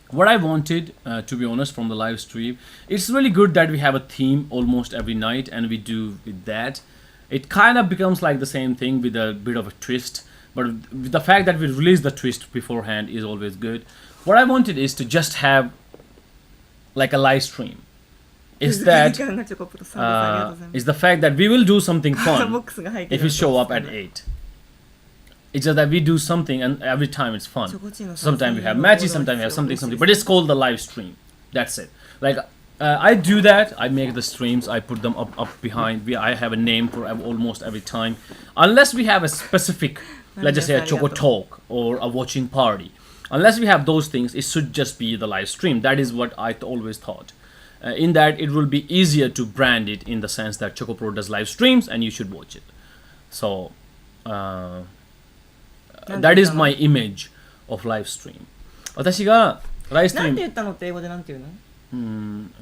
what I wanted, to be honest, from the live stream, it's really good that we have a theme almost every night, and we do with that. It kind of becomes like the same thing with a bit of a twist, but the fact that we release the twist beforehand is always good. What I wanted is to just have like a live stream. Is the fact that we will do something fun if we show up at 8. It's just that we do something and every time it's fun. Sometimes we have matches, sometimes we have something, but it's called the live stream. That's it. Like I do that. I make the streams. I put them up behind. I have a name for almost every time, unless we have a specific, let's just say a Choco Talk or a watching party. Unless we have those things, it should just be the live stream. That is what I always thought. In that it will be easier to brand it in the sense that ChocoPro does live streams and you should watch it. So that is my image of live stream. 私がライブストリーム。なんて言ったのって英語でなんて言うの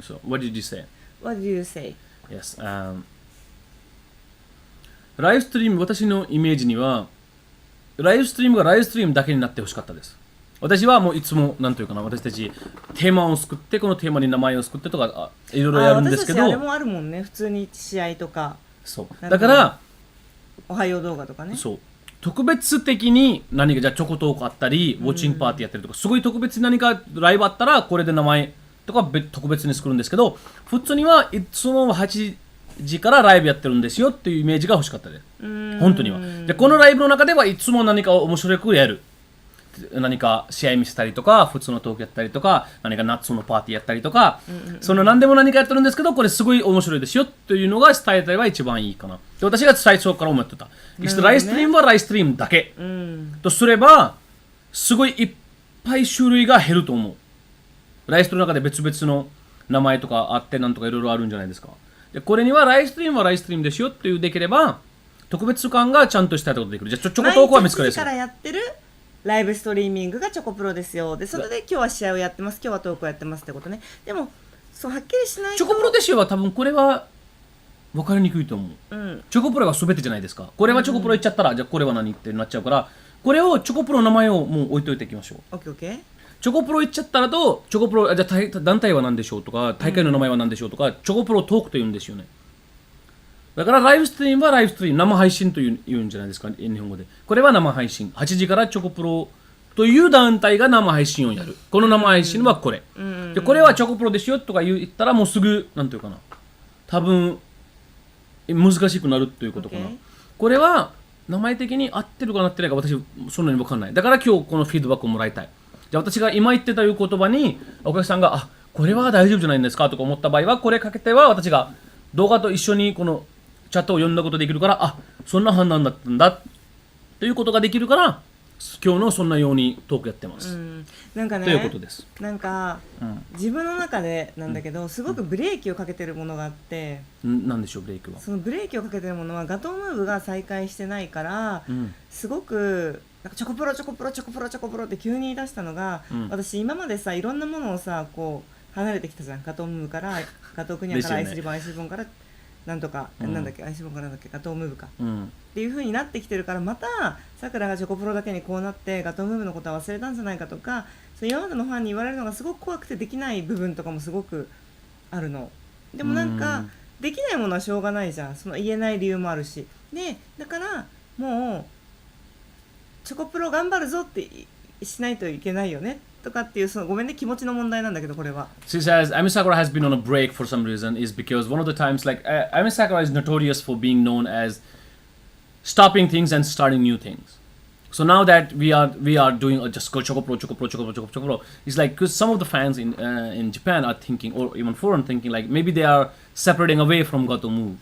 ？So what did you say? What did you say? Yes. ライブストリーム、私のイメージにはライブストリームがライブストリームだけになってほしかったです。私はもういつもなんというかな、私たちテーマを作ってこのテーマに名前を作ってとかいろいろやるんですけど、私たちあれもあるもんね、普通に試合とか。そうだからおはよう動画とかね。そう特別的に何かじゃあチョコトークあったり、ウォッチングパーティーやったりとか、すごい特別に何かライブあったらこれで名前とか特別に作るんですけど、普通にはいつも8時からライブやってるんですよっていうイメージが欲しかったです。本当には。でこのライブの中ではいつも何か面白くやる。何か試合見せたりとか普通のトークやったりとか何かナッツのパーティーやったりとか、その何でも何かやってるんですけどこれすごい面白いですよというのが伝えたいは一番いいかな。で私が最初から思ってた、ライストリームはライストリームだけ、とすればすごいいっぱい種類が減ると思う。ライストの中で別々の名前とかあってなんとかいろいろあるんじゃないですか。でこれにはライストリームはライストリームですよっていうできれば特別感がちゃんとしたいことできる。じゃあチョコトークは見つかりですよ。毎日からやってるライブストリーミングがチョコプロですよ。でそれで今日は試合をやってます、今日はトークをやってますってことね。でもそうはっきりしないとチョコプロですよは多分これは分かりにくいと思う、チョコプロは全てじゃないですか。これはチョコプロ言っちゃったら、じゃあこれは何ってなっちゃうから、これをチョコプロの名前をもう置いといていきましょう。オッケーオッケー。チョコプロ言っちゃったらとチョコプロじゃあ団体は何でしょうとか大会の名前は何でしょうとか、チョコプロトークと言うんですよね。だからライブストリームはライブストリーム、生配信と言うんじゃないですか、日本語で。これは生配信。8時からチョコプロという団体が生配信をやる。この生配信はこれ。でこれはチョコプロですよとか言ったらもうすぐ、なんていうかな。多分、難しくなるということかな。これは名前的に合ってるかなってないか私そんなに分かんない。だから今日このフィードバックをもらいたい。じゃあ私が今言ってたいう言葉にお客さんがあこれは大丈夫じゃないんですかとか思った場合はこれかけては私が動画と一緒にこのチャットを読んだことできるからあそんな判断だったんだということができるから今日のそんなようにトークやってます。なんかね、ということです。なんか、自分の中でなんだけど、すごくブレーキをかけてるものがあって、なんでしょうブレーキは。そのブレーキをかけてるものはガトームーブが再開してないから、すごくなんかチョコプロチョコプロチョコプロチョコプロって急に言い出したのが、私今までさいろんなものをさこう離れてきたじゃん。ガトームーブからガトークニャからアイスリボン、アイスリボンからなんとか、なんだっけアイスリボンからなんだっけガトームーブか、っていう風になってきてるからまたさくらがチョコプロだけにこうなってガトームーブのことは忘れたんじゃないかとかそう今までのファンに言われるのがすごく怖くてできない部分とかもすごくあるの。でもなんかできないものはしょうがないじゃん。その言えない理由もあるしでだからもうチョコプロ頑張るぞってしないといけないよねとかっていうそのごめんね気持ちの問題なんだけどこれは。She says Emi Sakura has been on a break for some reason is because one of the times like Emi Sakura is notorious for being known as stopping things and starting new things. So now that we are doing just go ChocoPro, ChocoPro, ChocoPro, ChocoPro, ChocoPro, it's like because some of the fans in Japan are thinking or even foreign thinking like maybe they are separating away from Gato Move.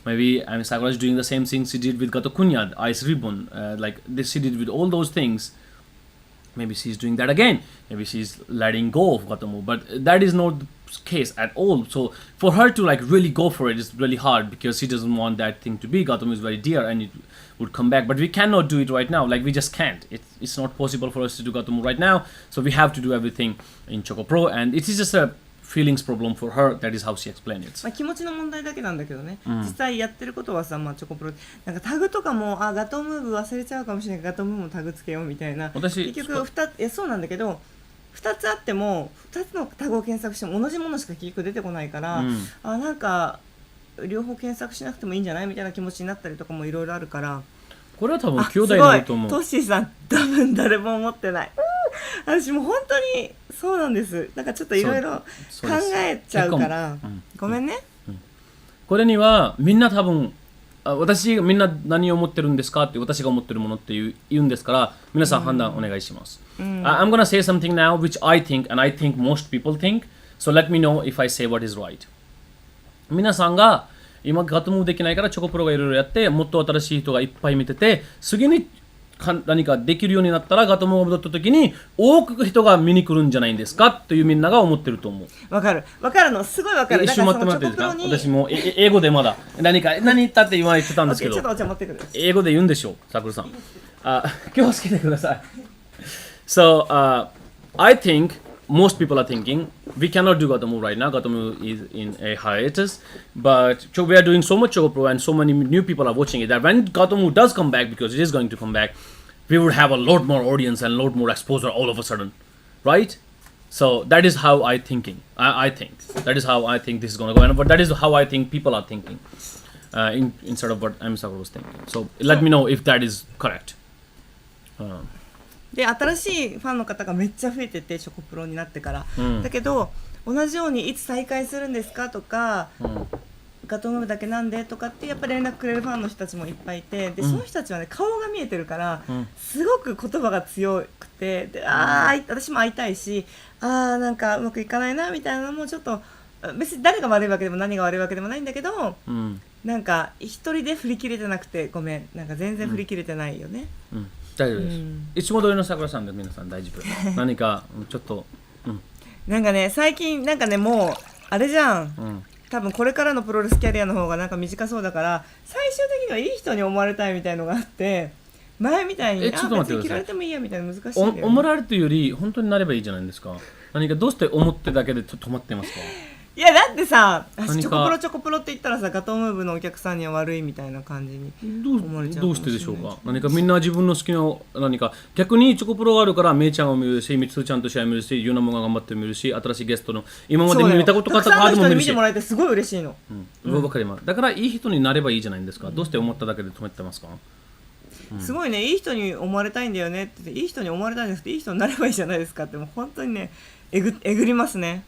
Maybe Emi Sakura is doing the same thing she did with Gato Kunyad, Ice Ribbon, like this she did with all those things. Maybe she's doing that again. Maybe she's letting go of Gato Move, but that is not the case at all. So for her to like really go for it is really hard because she doesn't want that thing to be. Gato Move is very dear and it would come back, but we cannot do it right now. Like we just can't. It's not possible for us to do Gato Move right now. So we have to do everything in ChocoPro, and it is just a feelings problem for her. That is how she explained it. まあ気持ちの問題だけなんだけどね、実際やってることはさ、まあ、チョコプロなんかタグとかもガトームーブ忘れちゃうかもしれないけどガトームーブもタグつけようみたいな結局2つそうなんだけど2つあっても2つのタグを検索しても同じものしか結局出てこないから、なんか両方検索しなくてもいいんじゃないみたいな気持ちになったりとかもいろいろあるからこれは多分兄弟だと思う。トッシーさん多分誰も思ってない、私もう本当にそうなんです。なんかちょっといろいろ考えちゃうからごめんね、これにはみんな多分私みんな何を思ってるんですかって私が思ってるものって言うんですから皆さん判断お願いします、I'm gonna say something now which I think and I think most people think so let me know if I say what is right。 皆さんが今ガトムーブできないからチョコプロがいろいろやってもっと新しい人がいっぱい見てて次に何かできるようになったらガトムーブだった時に多く人が見に来るんじゃないんですかというみんなが思ってると思う。わかるのすごいわかる。一瞬待ってもらっていいですか。私も英語でまだ何言ったって今言ってたんですけど、ちょっとお茶持ってくる。英語で言うんでしょうさくらさん。気をつけてください。So I think most people are thinking we cannot do Gato Move right now. Gato Move is in a hiatus, but we are doing so much ChocoPro and so many new people are watching it that when Gato Move does come back, because it is going to come back, we would have a lot more audience and a lot more exposure all of a sudden, right? So that is how I thinking. I think that is how I think this is going to go, but that is how I think people are thinking instead of what Emi Sakura was thinking. So let me know if that is correct. で新しいファンの方がめっちゃ増えててチョコプロになってから、だけど同じようにいつ再開するんですかとか、ガトームーブだけなんでとかってやっぱり連絡くれるファンの人たちもいっぱいいてで、その人たちはね顔が見えてるから、すごく言葉が強くてで私も会いたいしなんかうまくいかないなみたいなのもちょっと別に誰が悪いわけでも何が悪いわけでもないんだけど、なんか一人で振り切れてなくてごめんなんか全然振り切れてないよね。大丈夫です。いつも通りのさくらさんで皆さん大丈夫。何かちょっと、なんかね最近なんかねもうあれじゃん、多分これからのプロレスキャリアの方がなんか短そうだから最終的にはいい人に思われたいみたいのがあって前みたいにちょっと待ってください。切られてもいいやみたいな難しいんだよ、思われるというより本当になればいいじゃないですか。何かどうして思ってだけで止まってますか。いやだってさ、チ何かョコプロチョコプロって言ったらさ、ガトームーブのお客さんには悪いみたいな感じに思われちゃうかもしれない。どうしてでしょうか。何かみんな自分の好きな何か逆にチョコプロがあるからメイちゃんを見るし、みつちゃんと試合見るし、ユナモが頑張って見るし、新しいゲストの今まで見たことたくさんの人に見てもらえてすごい嬉しいの。わかります。だからいい人になればいいじゃないですか。どうして思っただけで止めてますか。すごいね、いい人に思われたいんだよねって言って、いい人に思われたいんじゃなくていい人になればいいじゃないですかって、もう本当にね、えぐりますね。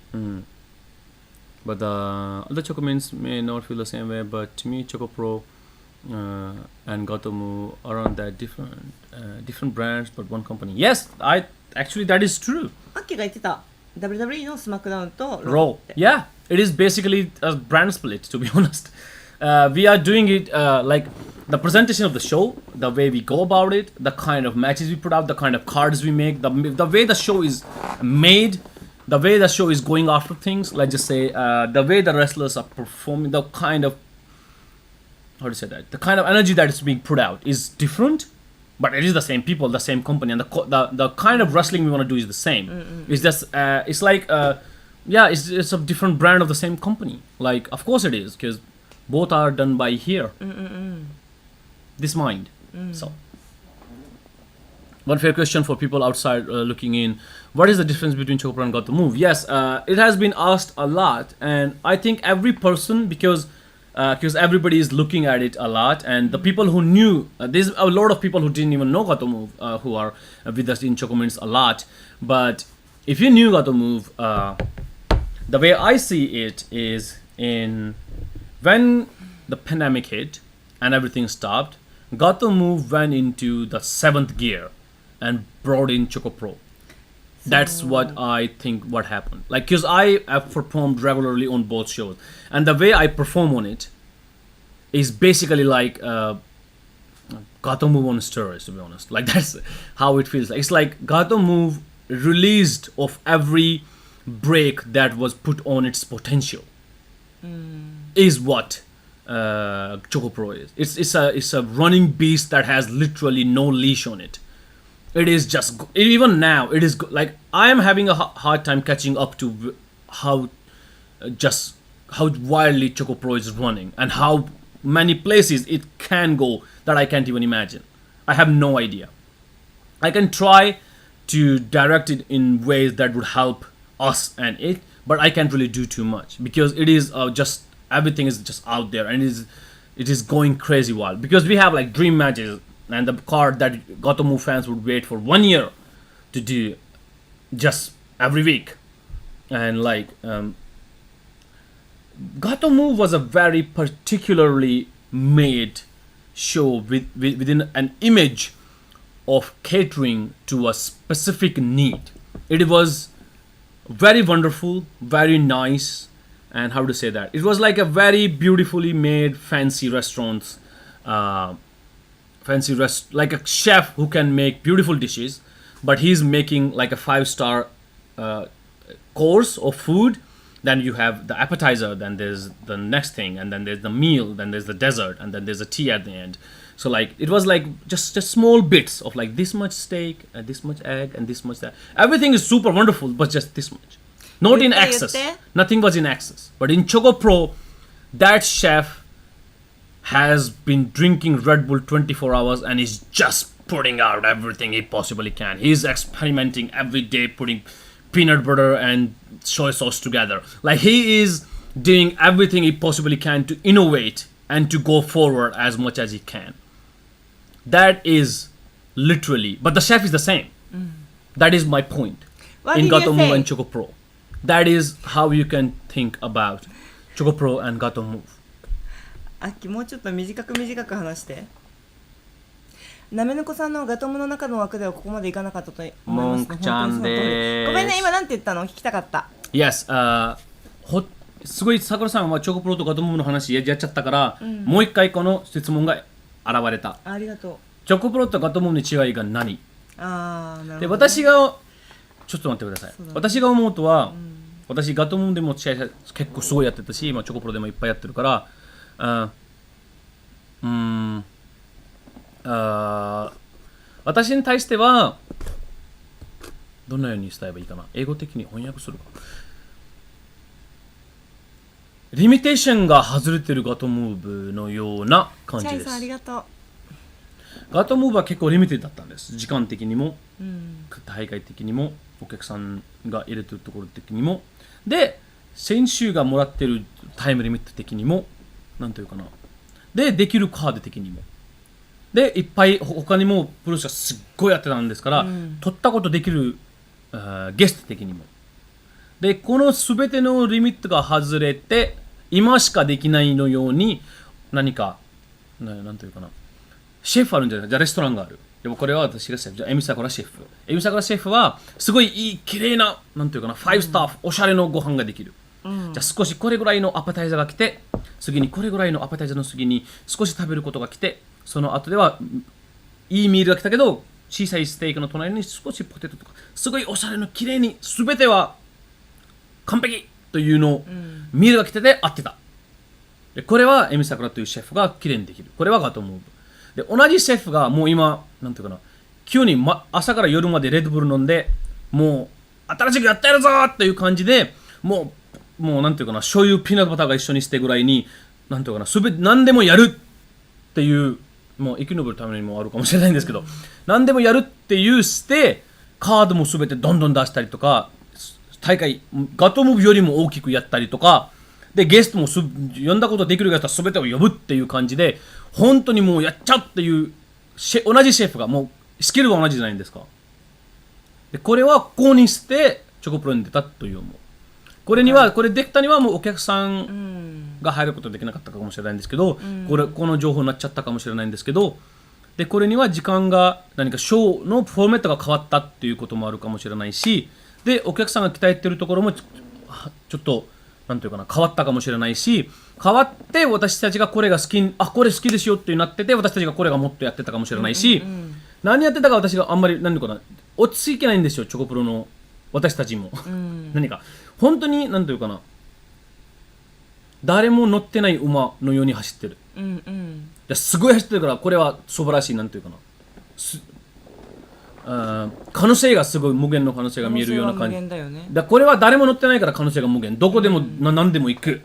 But other Chocomins may not feel the same way, but to me, ChocoPro and Gotomu aren't that different. Different brands, but one company. Yes, actually that is true. アッキーが言ってた WWE のスマックダウンと Raw. Yeah, it is basically a brand split, to be honest. We are doing it like the presentation of the show, the way we go about it, the kind of matches we put out, the kind of cards we make, the way the show is made, the way the show is going after things. Let's just say the way the wrestlers are performing, the kind of the kind of energy that is being put out is different, but it is the same people, the same company, and the kind of wrestling we want to do is the same. It's just it's like it's a different brand of the same company. Like of course it is, because both are done by here. This mind. So one fair question for people outside looking in: what is the difference between ChocoPro and GoToMove? Yes, it has been asked a lot, and I think every person, because everybody is looking at it a lot, and the people who knew, there's a lot of people who didn't even know GoToMove who are with us in ChocoMints a lot. But if you knew GoToMove, the way I see it is when the pandemic hit and everything stopped, GoToMove went into the 7th gear and brought in ChocoPro. That's what I think what happened. Like, because I have performed regularly on both shows, and the way I perform on it is basically like GoToMove on steroids, to be honest. Like that's how it feels. It's like GoToMove released of every break that was put on its potential. Is what ChocoPro is. It's a running beast that has literally no leash on it. It is just, even now it is like I am having a hard time catching up to how wildly ChocoPro is running and how many places it can go that I can't even imagine. I have no idea. I can try to direct it in ways that would help us and it, but I can't really do too much because it is just everything is just out there, and it is going crazy wild because we have like dream matches and the card that GoToMove fans would wait for 1 year to do just every week. And like GoToMove was a very particularly made show within an image of catering to a specific need. It was very wonderful, very nice, and how to say that? It was like a very beautifully made fancy restaurants, like a chef who can make beautiful dishes, but he's making like a 5-star course of food. Then you have the appetizer, then there's the next thing, and then there's the meal, then there's the dessert, and then there's a tea at the end. So like it was like just small bits of like this much steak and this much egg and this much that. Everything is super wonderful, but just this much. Not in excess. Nothing was in excess. But in ChocoPro, that chef has been drinking Red Bull 24 hours and is just putting out everything he possibly can. He's experimenting every day, putting peanut butter and soy sauce together. Like he is doing everything he possibly can to innovate and to go forward as much as he can. That is literally, but the chef is the same. That is my point. In GoToMove and ChocoPro. That is how you can think about ChocoPro and GoToMove. あっきもうちょっと短く話して。なめのこさんのガトムの中の枠ではここまでいかなかったと思います。モンクちゃんでーす。ごめんね、今なんて言ったの？聞きたかった。Yes、すごい桜さんはチョコプロとガトムの話やっちゃったから、もう一回この質問が現れた。ありがとう。チョコプロとガトムの違いが何？なるほど。で、私がちょっと待ってください。私が思うとは、私ガトムでも試合結構すごいやってたし、今チョコプロでもいっぱいやってるから、私に対してはどのように伝えばいいかな。英語的に翻訳するか。リミテーションが外れてるガトムーブのような感じです。チャイさんありがとう。ガトムーブは結構リミテッドだったんです。時間的にも、うん大会的にも、お客さんが入れてるところ的にも。で、選手がもらってるタイムリミット的にも、なんというかな。で、できるカード的にも。で、いっぱい他にもプロがすっごいやってたんですから、取ったことできるゲスト的にも。で、このすべてのリミットが外れて、今しかできないのように、何か、なんというかな。シェフあるんじゃないか。じゃあレストランがある。でもこれは私がシェフ。じゃあエミサクラシェフ。エミサクラシェフは、すごいいい、綺麗な、なんというかな、5スター、おしゃれのご飯ができる。じゃあ少しこれぐらいのアパタイザーが来て、次にこれぐらいのアパタイザーの次に少し食べることが来て、その後ではいいミールが来たけど、小さいステーキの隣に少しポテトとか、すごいおしゃれの綺麗に、すべては完璧というのを、ミールが来てて合ってた。でこれはエミサクラというシェフが綺麗にできる。これはガトムーブ。で、同じシェフがもう今、なんていうかな、急に、朝から夜までレッドブル飲んで、もう新しくやってやるぞという感じで、もうなんていうかな、醤油、ピーナッツバターが一緒にしてぐらいに、なんていうかな、すべて何でもやるっていう、もう生き延びるためにもあるかもしれないんですけど、何でもやるっていうして、カードもすべてどんどん出したりとか、大会、ガトムーブよりも大きくやったりとか、で、ゲストも呼んだことできるやつはすべてを呼ぶっていう感じで、本当にもうやっちゃうっていう、同じシェフが、もうスキルは同じじゃないんですか。で、これは公認してチョコプロに出たという思う。これできたにはもうお客さんが入ることできなかったかもしれないんですけど、この情報になっちゃったかもしれないんですけど、で、これには時間が何かショーのフォーマットが変わったっていうこともあるかもしれないし、で、お客さんが期待してるところもちょっと、なんていうかな、変わったかもしれないし、変わって私たちがこれが好き、これ好きですよってなってて、私たちがこれがもっとやってたかもしれないし、何やってたか私があんまり、なんていうかな、落ち着いてないんですよ、チョコプロの私たちも。何か、本当に、なんていうかな、誰も乗ってない馬のように走ってる。すごい走ってるから、これは素晴らしい、なんていうかな。可能性がすごい無限の可能性が見えるような感じ。だこれは誰も乗ってないから可能性が無限。どこでも何でも行く。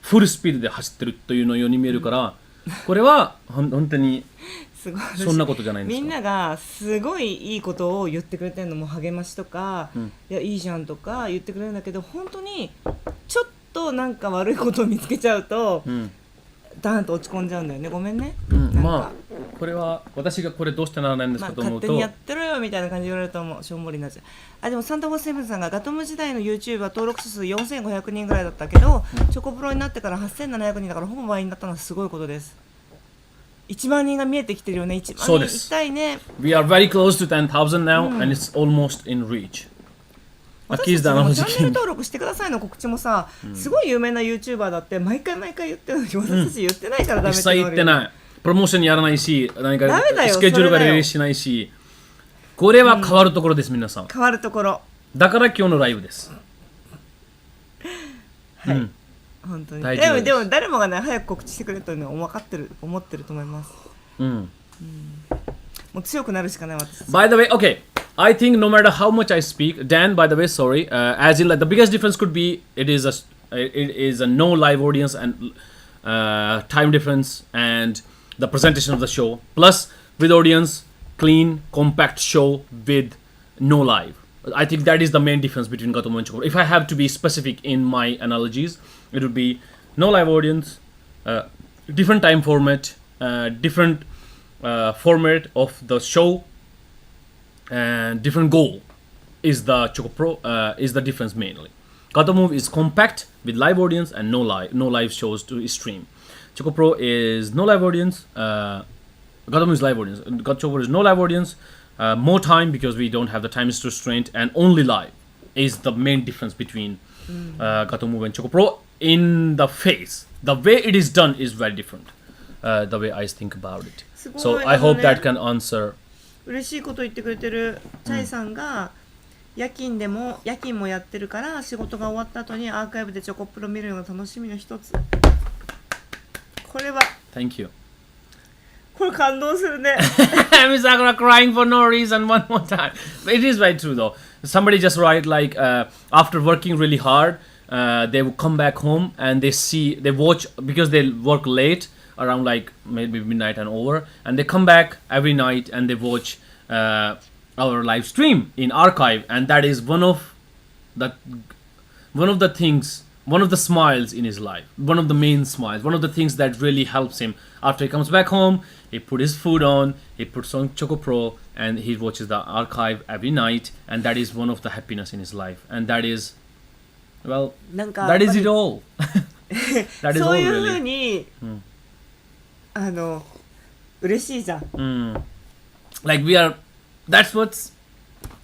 フルスピードで走ってるというのように見えるから、これは本当にすごいそんなことじゃないんですか。みんながすごいいいことを言ってくれてるのも励ましとか、いやいいじゃんとか言ってくれるんだけど、本当にちょっとなんか悪いことを見つけちゃうと、ダーンと落ち込んじゃうんだよね。ごめんね。まあこれは私がこれどうしてならないんですかと思うと、勝手にやってろよみたいな感じで言われるともうしょんぼりになっちゃう。あ、でもサンタフォーセブンさんがガトム時代の YouTube は登録者数4500人ぐらいだったけど、チョコプロになってから8700人だからほぼ倍になったのはすごいことです。1万人が見えてきてるよね。1万人行きたいね。We are very close to 10,000 now、and it's almost in reach。私たちもチャンネル登録してくださいの告知もさ、すごい有名な YouTuber だって毎回言ってるのに私たち言ってないからダメって言われる。一切言ってない。プロモーションやらないし、何かスケジュールがリリースしないし、これは変わるところです、皆さん。変わるところ。だから今日のライブです。はい。本当に。でも誰もがね、早く告知してくれというのは思ってると思います。もう強くなるしかない私。By the way, okay. I think no matter how much I speak, Dan, by the way, sorry, as in like the biggest difference could be it is a no live audience and time difference and the presentation of the show, plus with audience, clean, compact show with no live. I think that is the main difference between Gatomo and ChocoPro. If I have to be specific in my analogies, it would be no live audience, different time format, different format of the show, and different goal is the ChocoPro is the difference mainly. Gatomo is compact with live audience and no live shows to stream. ChocoPro is no live audience. Gatomo is live audience. ChocoPro is no live audience. More time because we don't have the time restraint, and only live is the main difference between Gatomo and ChocoPro in the face. The way it is done is very different. The way I think about it. So I hope that can answer. 嬉しいこと言ってくれてるチャイさんが、夜勤もやってるから仕事が終わった後にアーカイブでチョコプロ見るのが楽しみの一つ。これは Thank you. これ感動するね。Emi Sakura crying for no reason one more time. It is very true though. Somebody just write like after working really hard, they will come back home and they watch because they work late around like maybe midnight and over, and they come back every night and they watch our live stream in archive, and that is one of the things, one of the smiles in his life, one of the main smiles, one of the things that really helps him. After he comes back home, he put his food on, he puts on ChocoPro, and he watches the archive every night, and that is one of the happiness in his life, and that is, well, なんか that is it all. That is そ all ういうふう really. に、嬉しいじゃん。 Like we are, that's what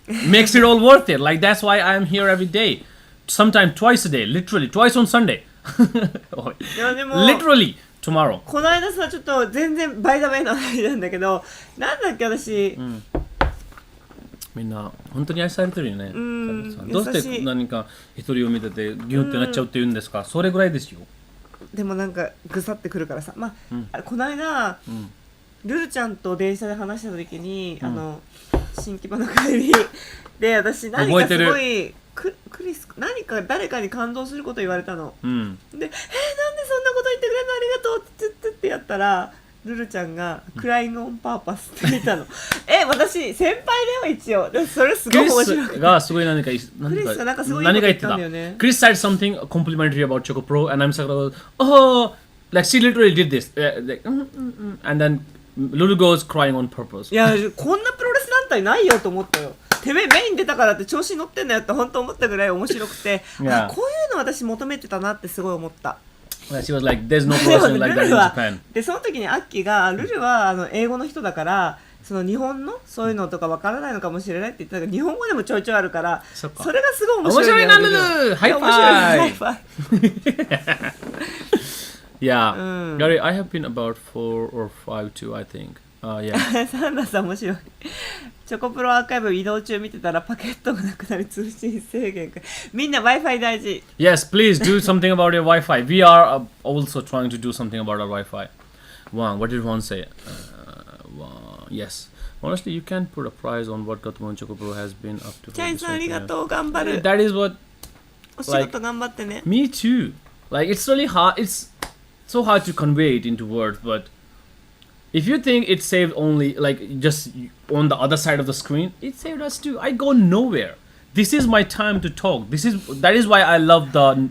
makes it all worth it. Like that's why I am here every day, sometimes twice a day, literally twice on Sunday. いやでも Literally tomorrow. この間さちょっと全然バイダバイの話なんだけど、なんだっけ私、みんな本当に愛されてるよね。どう優しいして何か一人を見ててギュンってなっちゃうって言うんですか。それぐらいですよ。でもなんかぐさってくるからさ、まあ、この間、ルルちゃんと電車で話した時に、新規場の帰りで私何かすごいクリス何か誰かに感動すること言われたの、でなんでそんなこと言ってくれるのありがとうってやったらルルちゃんがクライングオンパーパスって言ったの私先輩だよ一応でそれすごい面白くてクリスがすごい何かクリスがなんかすごいいいこと言ったんだよね。クリス said something complimentary about ChocoPro and Emi Sakura goes, oh, like she literally did this, like, and then Lulu goes crying on purpose. いやこんなプロレス団体ないよと思ったよ。てめえメイン出たからって調子に乗ってんだよって本当思ったぐらい面白くて、Yeah. こういうの私求めてたなってすごい思った。She was like, there's no person like that in Japan. でその時にアッキーがルルは英語の人だからその日本のそういうのとかわからないのかもしれないって言ってたけど日本語でもちょいちょいあるからそれがすごい面白いんだよ。面白いなルルハイファイハイファイ Yeah, Gary, I have been about 4 or 5 too, I think. Yeah. サンダーさん面白い。チョコプロアーカイブ移動中見てたらパケットがなくなり通信制限か。みんな Wi-Fi 大事。Yes, please do something about your Wi-Fi. We are also trying to do something about our Wi-Fi. Wang, what did Wang say? Wang, yes. Honestly, you can't put a price on what Gatomo and ChocoPro has been up to. チャイさんありがとう頑張る。 That is what. お仕事頑張ってね。 Me too. Like it's really hard. It's so hard to convey it into words, but if you think it saved only like just on the other side of the screen, it saved us too. I go nowhere. This is my time to talk. That is why I love the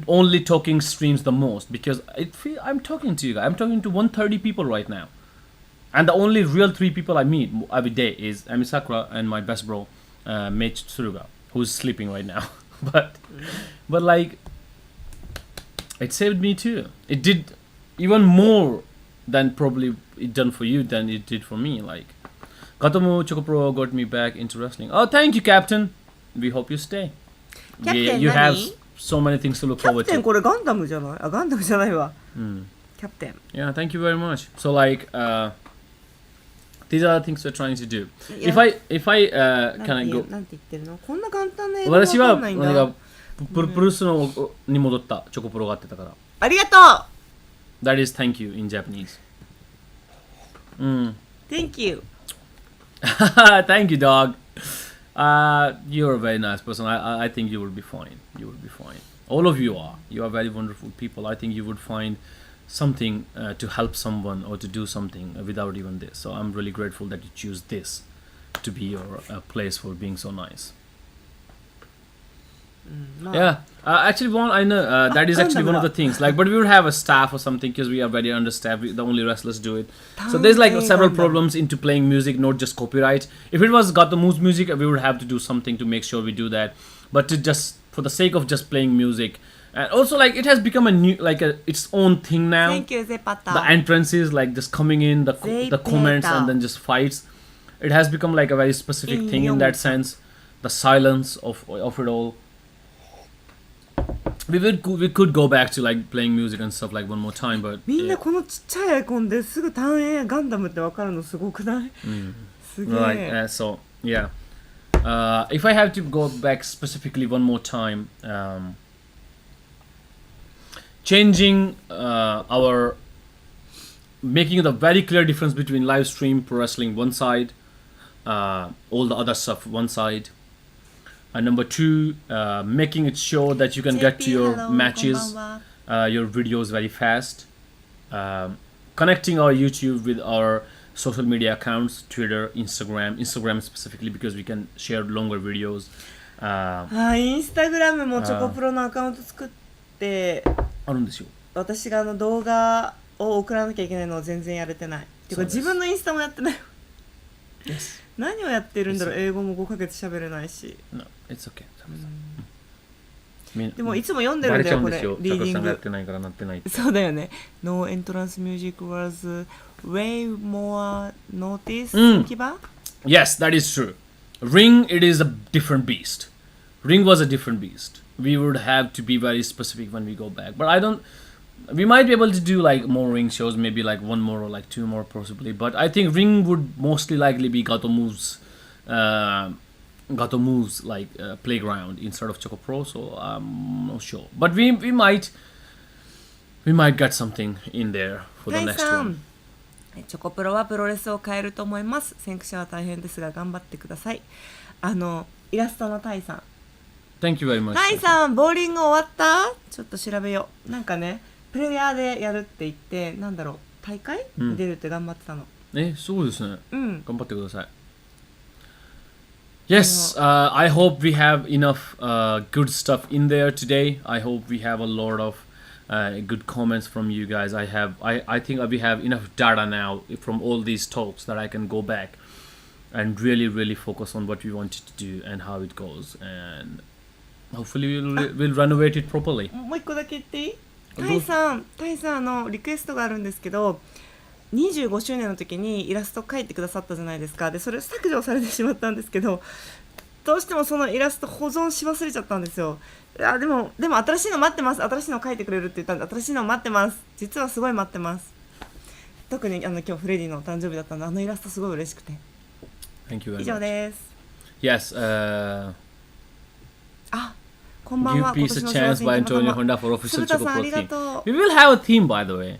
only talking streams the most, because I'm talking to you guys. I'm talking to 130 people right now, and the only real 3 people I meet every day is Emi Sakura and my best bro, Mei Chan, who's sleeping right now. but like. It saved me too. It did even more than probably it done for you than it did for me. Like, Gatomo ChocoPro got me back into wrestling. Oh, thank you, Captain. We hope you stay. Captain, you have 何? so many things to look キャプ forward テン to. これガンダムじゃない？あガンダムじゃないわ。キャプテン。 Yeah, thank you very much. So like, these are the things we're trying to do. Yeah. If I can I go? なんて言ってるの？こんな簡単な英語わ私はかんないんだ。何かプルスのに戻ったチョコプロがあってたから。ありがと That is thank you in Japanese. う。Thank you. Thank you, dog. You're a very nice person. I think you will be fine. You will be fine. All of you are. You are very wonderful people. I think you would find something to help someone or to do something without even this. So I'm really grateful that you choose this to be your place for being so nice. Yeah, actually, one I know that is actually one of the things. Like, but we would have a staff or something because we are very understaffed. The only wrestlers do it. So there's like several problems into playing music, not just copyright. If it was Gatomu's music, we would have to do something to make sure we do that. But to just for the sake of just playing music, and also like it has become a new its own thing now. Thank you, Zepata. The entrances, like just coming in, the comments, and then just fights. It has become like a very specific thing in that sense. The silence of it all. We could go back to like playing music and stuff like one more time, but みんなこのちっちゃいアイコンですぐ単影ガンダムってわかるのすごくない？すげえ。Right. So yeah. If I have to go back specifically one more time, changing our making the very clear difference between live stream pro wrestling one side, all the other stuff one side. And number two, making it sure that you can get to your matches, your videos very fast. Connecting our YouTube with our social media accounts, Twitter, Instagram specifically because we can share longer videos. インスタグラムもチョコプロのアカウント作ってあるんですよ。私が動画を送らなきゃいけないのを全然やれてない。てか自分のインスタもやってない。Yes. 何をやってるんだろう。英語も5ヶ月喋れないし。No, it's okay. でもいつも読んでるんだよこれ。リーディング。やってないからなってない。そうだよね。No entrance music was way more notice. キバ? Yes, that is true. Ring, it is a different beast. Ring was a different beast. We would have to be very specific when we go back. But I don't. We might be able to do like more ring shows, maybe like one more or like two more possibly. But I think ring would mostly likely be Gato Moves like playground instead of ChocoPro. So I'm not sure. But we might get something in there for the next one. チョコプロはプロレスを変えると思います。先駆者は大変ですが頑張ってください。イラストのタイさん。Thank you very much. タイさん、ボーリング終わった？ちょっと調べよう。なんかね、プレイヤーでやるって言って、なんだろう、大会に出るって頑張ってたの。そうですね。うん。頑張ってください。Yes, I hope we have enough good stuff in there today. I hope we have a lot of good comments from you guys. I think we have enough data now from all these talks that I can go back and really focus on what we wanted to do and how it goes, and hopefully we'll renovate it properly. もう一個だけ言っていい？タイさんリクエストがあるんですけど、25周年の時にイラスト描いてくださったじゃないですか。でそれ削除されてしまったんですけど、どうしてもそのイラスト保存し忘れちゃったんですよ。でも新しいの待ってます。新しいの描いてくれるって言ったんで、新しいの待ってます。実はすごい待ってます。特に今日フレディの誕生日だったんで、イラストすごい嬉しくて。Thank you very much. 以上です。Yes. こんばんは。 Give Peace a Chance by Antonio Honda for official ChocoPro theme. と We will have a theme, by the way.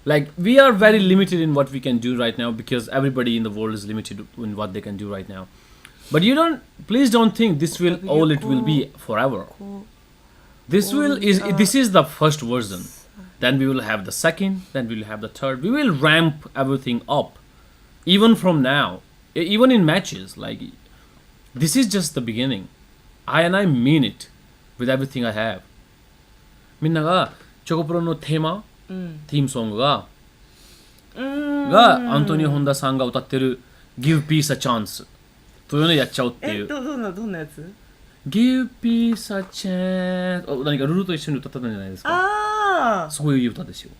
Like, we are very limited in what we can do right now because everybody in the world is limited in what they can do right now. But please don't think this will all it will be forever. This is the first version. Then we will have the second, then we will have the third. We will ramp everything up. Even from now. Even in matches. Like, this is just the beginning. I mean it. With everything I have. みんながチョコプロのテーマ、ティームソングがアントニオ・ホンダさんが歌ってる Give Peace a Chance というのをやっちゃおうっていう。どんなやつ？ Give Peace a Chance 何かルルと一緒に歌ってたんじゃないですか。そういう歌ですよ。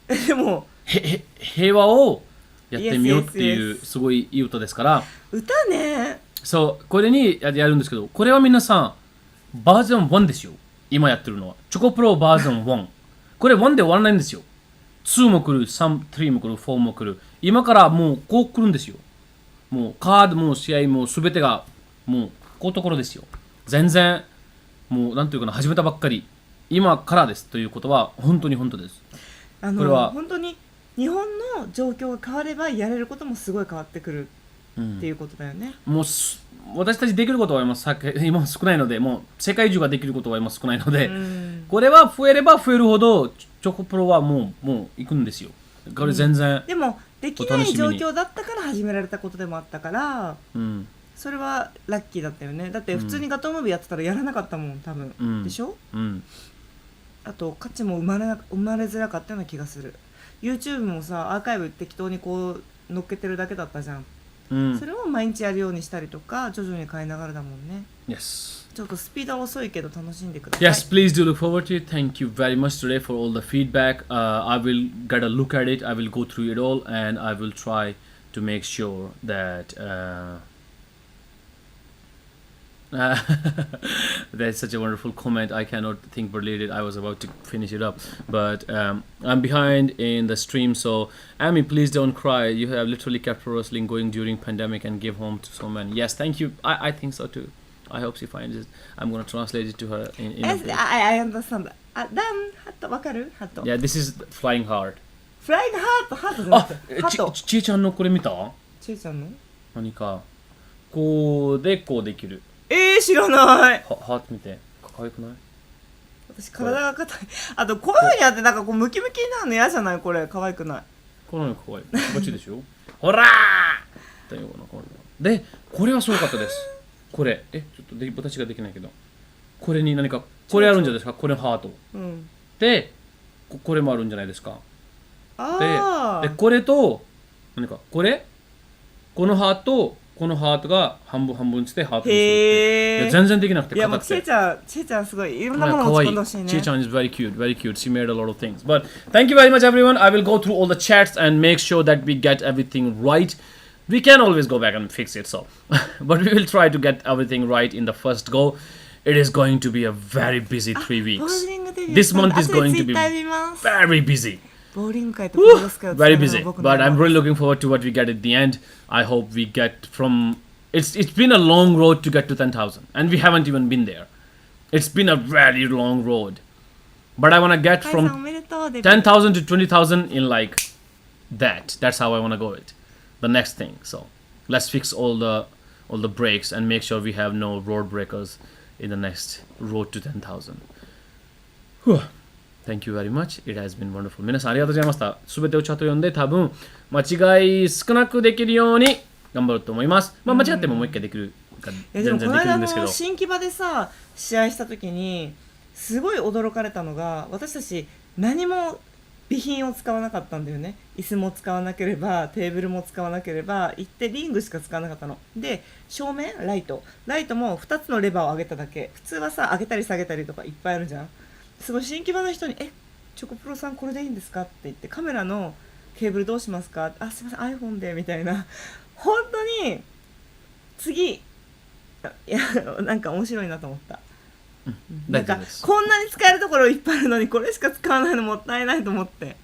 でも平和をやってみようっていうすごいいい歌ですから。歌ね。そうこれにやるんですけど、これは皆さんバージョン1ですよ。今やってるのはチョコプロバージョン1。これ1で終わらないんですよ。2も来る、3も来る、4も来る。今からもうこう来るんですよ。もうカードも試合も全てがもうこういうところですよ。全然もうなんていうかな、始めたばっかり。今からですということは本当に本当です。これは本当に日本の状況が変わればやれることもすごい変わってくるっていうことだよね。もう私たちできることは今少ないので、もう世界中ができることは今少ないので、これは増えれば増えるほどチョコプロはもう行くんですよ。これ全然、でもできない状況だったから始められたことでもあったから、それはラッキーだったよね。だって普通にガトームービーやってたらやらなかったもん多分、でしょ、あと価値も生まれづらかったような気がする。 YouTube もさ、アーカイブ適当にこう乗っけてるだけだったじゃん。それを毎日やるようにしたりとか徐々に変えながらだもんね。 Yes. ちょっとスピードは遅いけど楽しんでください。 Yes, please do look forward to it. Thank you very much today for all the feedback. I will get a look at it. I will go through it all and I will try to make sure that that's such a wonderful comment. I cannot think but read it. I was about to finish it up, but I'm behind in the stream. So Emi, please don't cry. You have literally kept pro wrestling going during pandemic and give home to so many. Yes, thank you. I think so too. I hope she finds it. I'm gonna translate it to her in Yes, I understand. ダンハットわかる？ハット。 Yeah, this is flying heart. Flying heart ハットじゃなくてハット。ちえちゃんのこれ見た？ちえちゃんの？何かこうでこうできる。知らない。ハート見て。可愛くない？私体が硬い。あとこういう風にやってなんかこうムキムキになるの嫌じゃない？これ可愛くない。この可愛い。こっちでしょ。ほらーというのこれで、これはすごかったです。これ、ちょっと私ができないけど、これに何か、これあるんじゃないですか？これハート。で、これもあるんじゃないですか？で、これと、何か、このハート、このハートが半分半分してハートにするって。いや、全然できなくて硬くて。いや、もうちえちゃんすごい。いろんなものを持ち込んでほしいね。ちえちゃん is very cute, very cute. She made a lot of things. But thank you very much, everyone. I will go through all the chats and make sure that we get everything right. We can always go back and fix it, so. But we will try to get everything right in the first go. It is going to be a very busy 3 weeks. This month is going to be very busy. Very busy, but I'm really looking forward to what we get at the end. I hope we get from... It's been a long road to get to 10,000, and we haven't even been there. It's been a very long road. But I want to get from 10,000 to 20,000 in like that. That's how I want to go it. The next thing. So let's fix all the breaks and make sure we have no road breakers in the next road to 10,000. Thank you very much. It has been wonderful. 皆さんありがとうございました。すべてをちゃんと読んで多分間違い少なくできるように頑張ると思います。まあ間違ってももう一回できるか全然できるんですけど。新木場でさ試合した時にすごい驚かれたのが、私たち何も備品を使わなかったんだよね。椅子も使わなければテーブルも使わなければ行ってリングしか使わなかったので、照明ライトも2つのレバーを上げただけ。普通はさ上げたり下げたりとかいっぱいあるじゃん。すごい新木場の人にチョコプロさんこれでいいんですかって言って、カメラのケーブルどうしますか、すいません iPhone でみたいな。本当に次いやなんか面白いなと思った。なんかこんなに使えるところいっぱいあるのにこれしか使わないのもったいないと思って。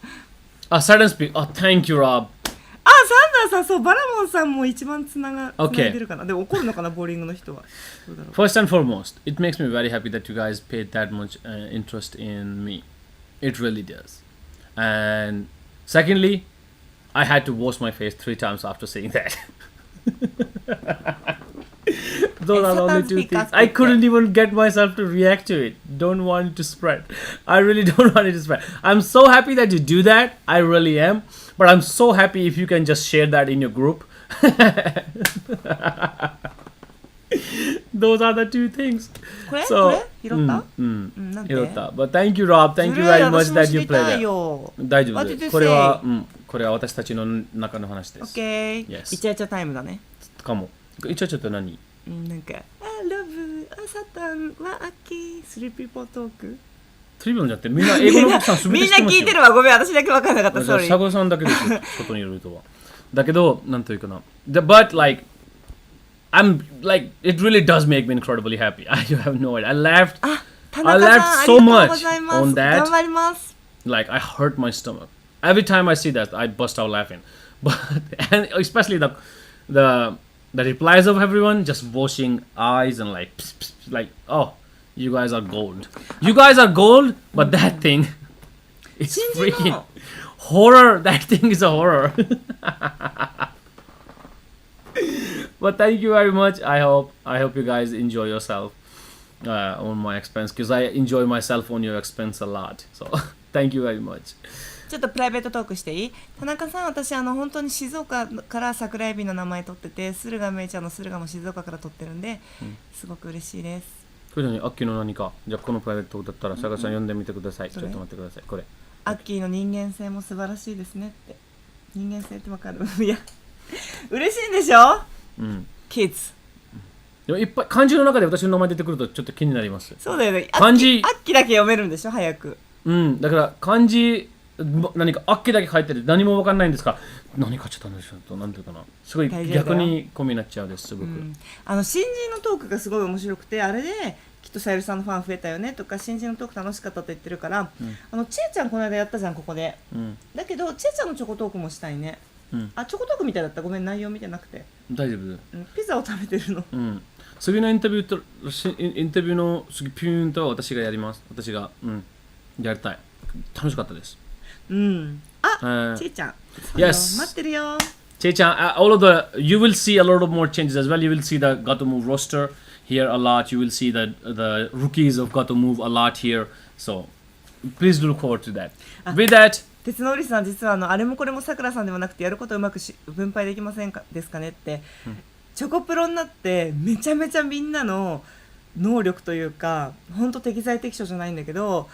Silent speak. Thank you, Rob. サンダーさん、そう、バラモンさんも一番つないでるかな。でも怒るのかな、ボーリングの人は。First and foremost, it makes me very happy that you guys paid that much interest in me. It really does. And secondly, I had to wash my face 3 times after saying that. Those are the only 2 things. I couldn't even get myself to react to it. Don't want it to spread. I really don't want it to spread. I'm so happy that you do that. I really am. But I'm so happy if you can just share that in your group. Those are the 2 things. So, 拾った。But thank you, Rob. Thank you very much that you played it. 大丈夫です。これは私たちの中の話です。OK。イチャイチャタイムだね。かも。イチャイチャって何？なんか、love、サタンはアッキー、3 people talk。3秒じゃってみんな英語のことさんすべて知ってますよ。みんな聞いてるわ。ごめん、私だけ分からなかった。サゴさんだけですよ。外にいる人は。だけど、なんというかな。But like, I'm like, it really does make me incredibly happy. You have no idea. I laughed so much on that. 頑張ります。Like, I hurt my stomach. Every time I see that, I bust out laughing. And especially the replies of everyone just washing eyes and like, pss, pss, like, oh, you guys are gold. You guys are gold, but that thing is freaking horror. That thing is a horror. But thank you very much. I hope you guys enjoy yourself on my expense, because I enjoy myself on your expense a lot. So thank you very much. ちょっとプライベートトークしていい？田中さん、私本当に静岡から桜エビの名前取ってて、駿河芽衣ちゃんの駿河も静岡から取ってるんで、すごく嬉しいです。これ何？アッキーの何か？じゃあこのプライベートトークだったら、シャガさん読んでみてください。ちょっと待ってください。これ。アッキーの人間性も素晴らしいですねって。人間性ってわかる？いや、嬉しいんでしょ？Kids。でもいっぱい漢字の中で私の名前出てくるとちょっと気になります。そうだよね。漢字。アッキーだけ読めるんでしょ？早く。だから漢字何かアッキーだけ書いてて何も分かんないんですか？何書いちゃったんでしょうと、なんていうかな、すごい逆に込みになっちゃうです。すごく、新人のトークがすごい面白くて、あれできっとさゆりさんのファン増えたよねとか、新人のトーク楽しかったって言ってるから、ちえちゃんこの間やったじゃんここで、だけどちえちゃんのチョコトークもしたいね。チョコトークみたいだった。ごめん、内容見てなくて。大丈夫。ピザを食べてるの。次のインタビューの次ピューンとは私がやります。私がやりたい。楽しかったです。ちえちゃん。Yes. 待ってるよ。ちえちゃん、all of the, you will see a lot of more changes as well. You will see the Got to Move roster. here a lot. You will see the rookies of Goto move a lot here. So please do look forward to that. With that, 鉄のりさん、実はあれもこれもさくらさんではなくて、やることをうまく分配できませんかですかねって、チョコプロになってめちゃめちゃみんなの能力というか、本当適材適所じゃないんだけど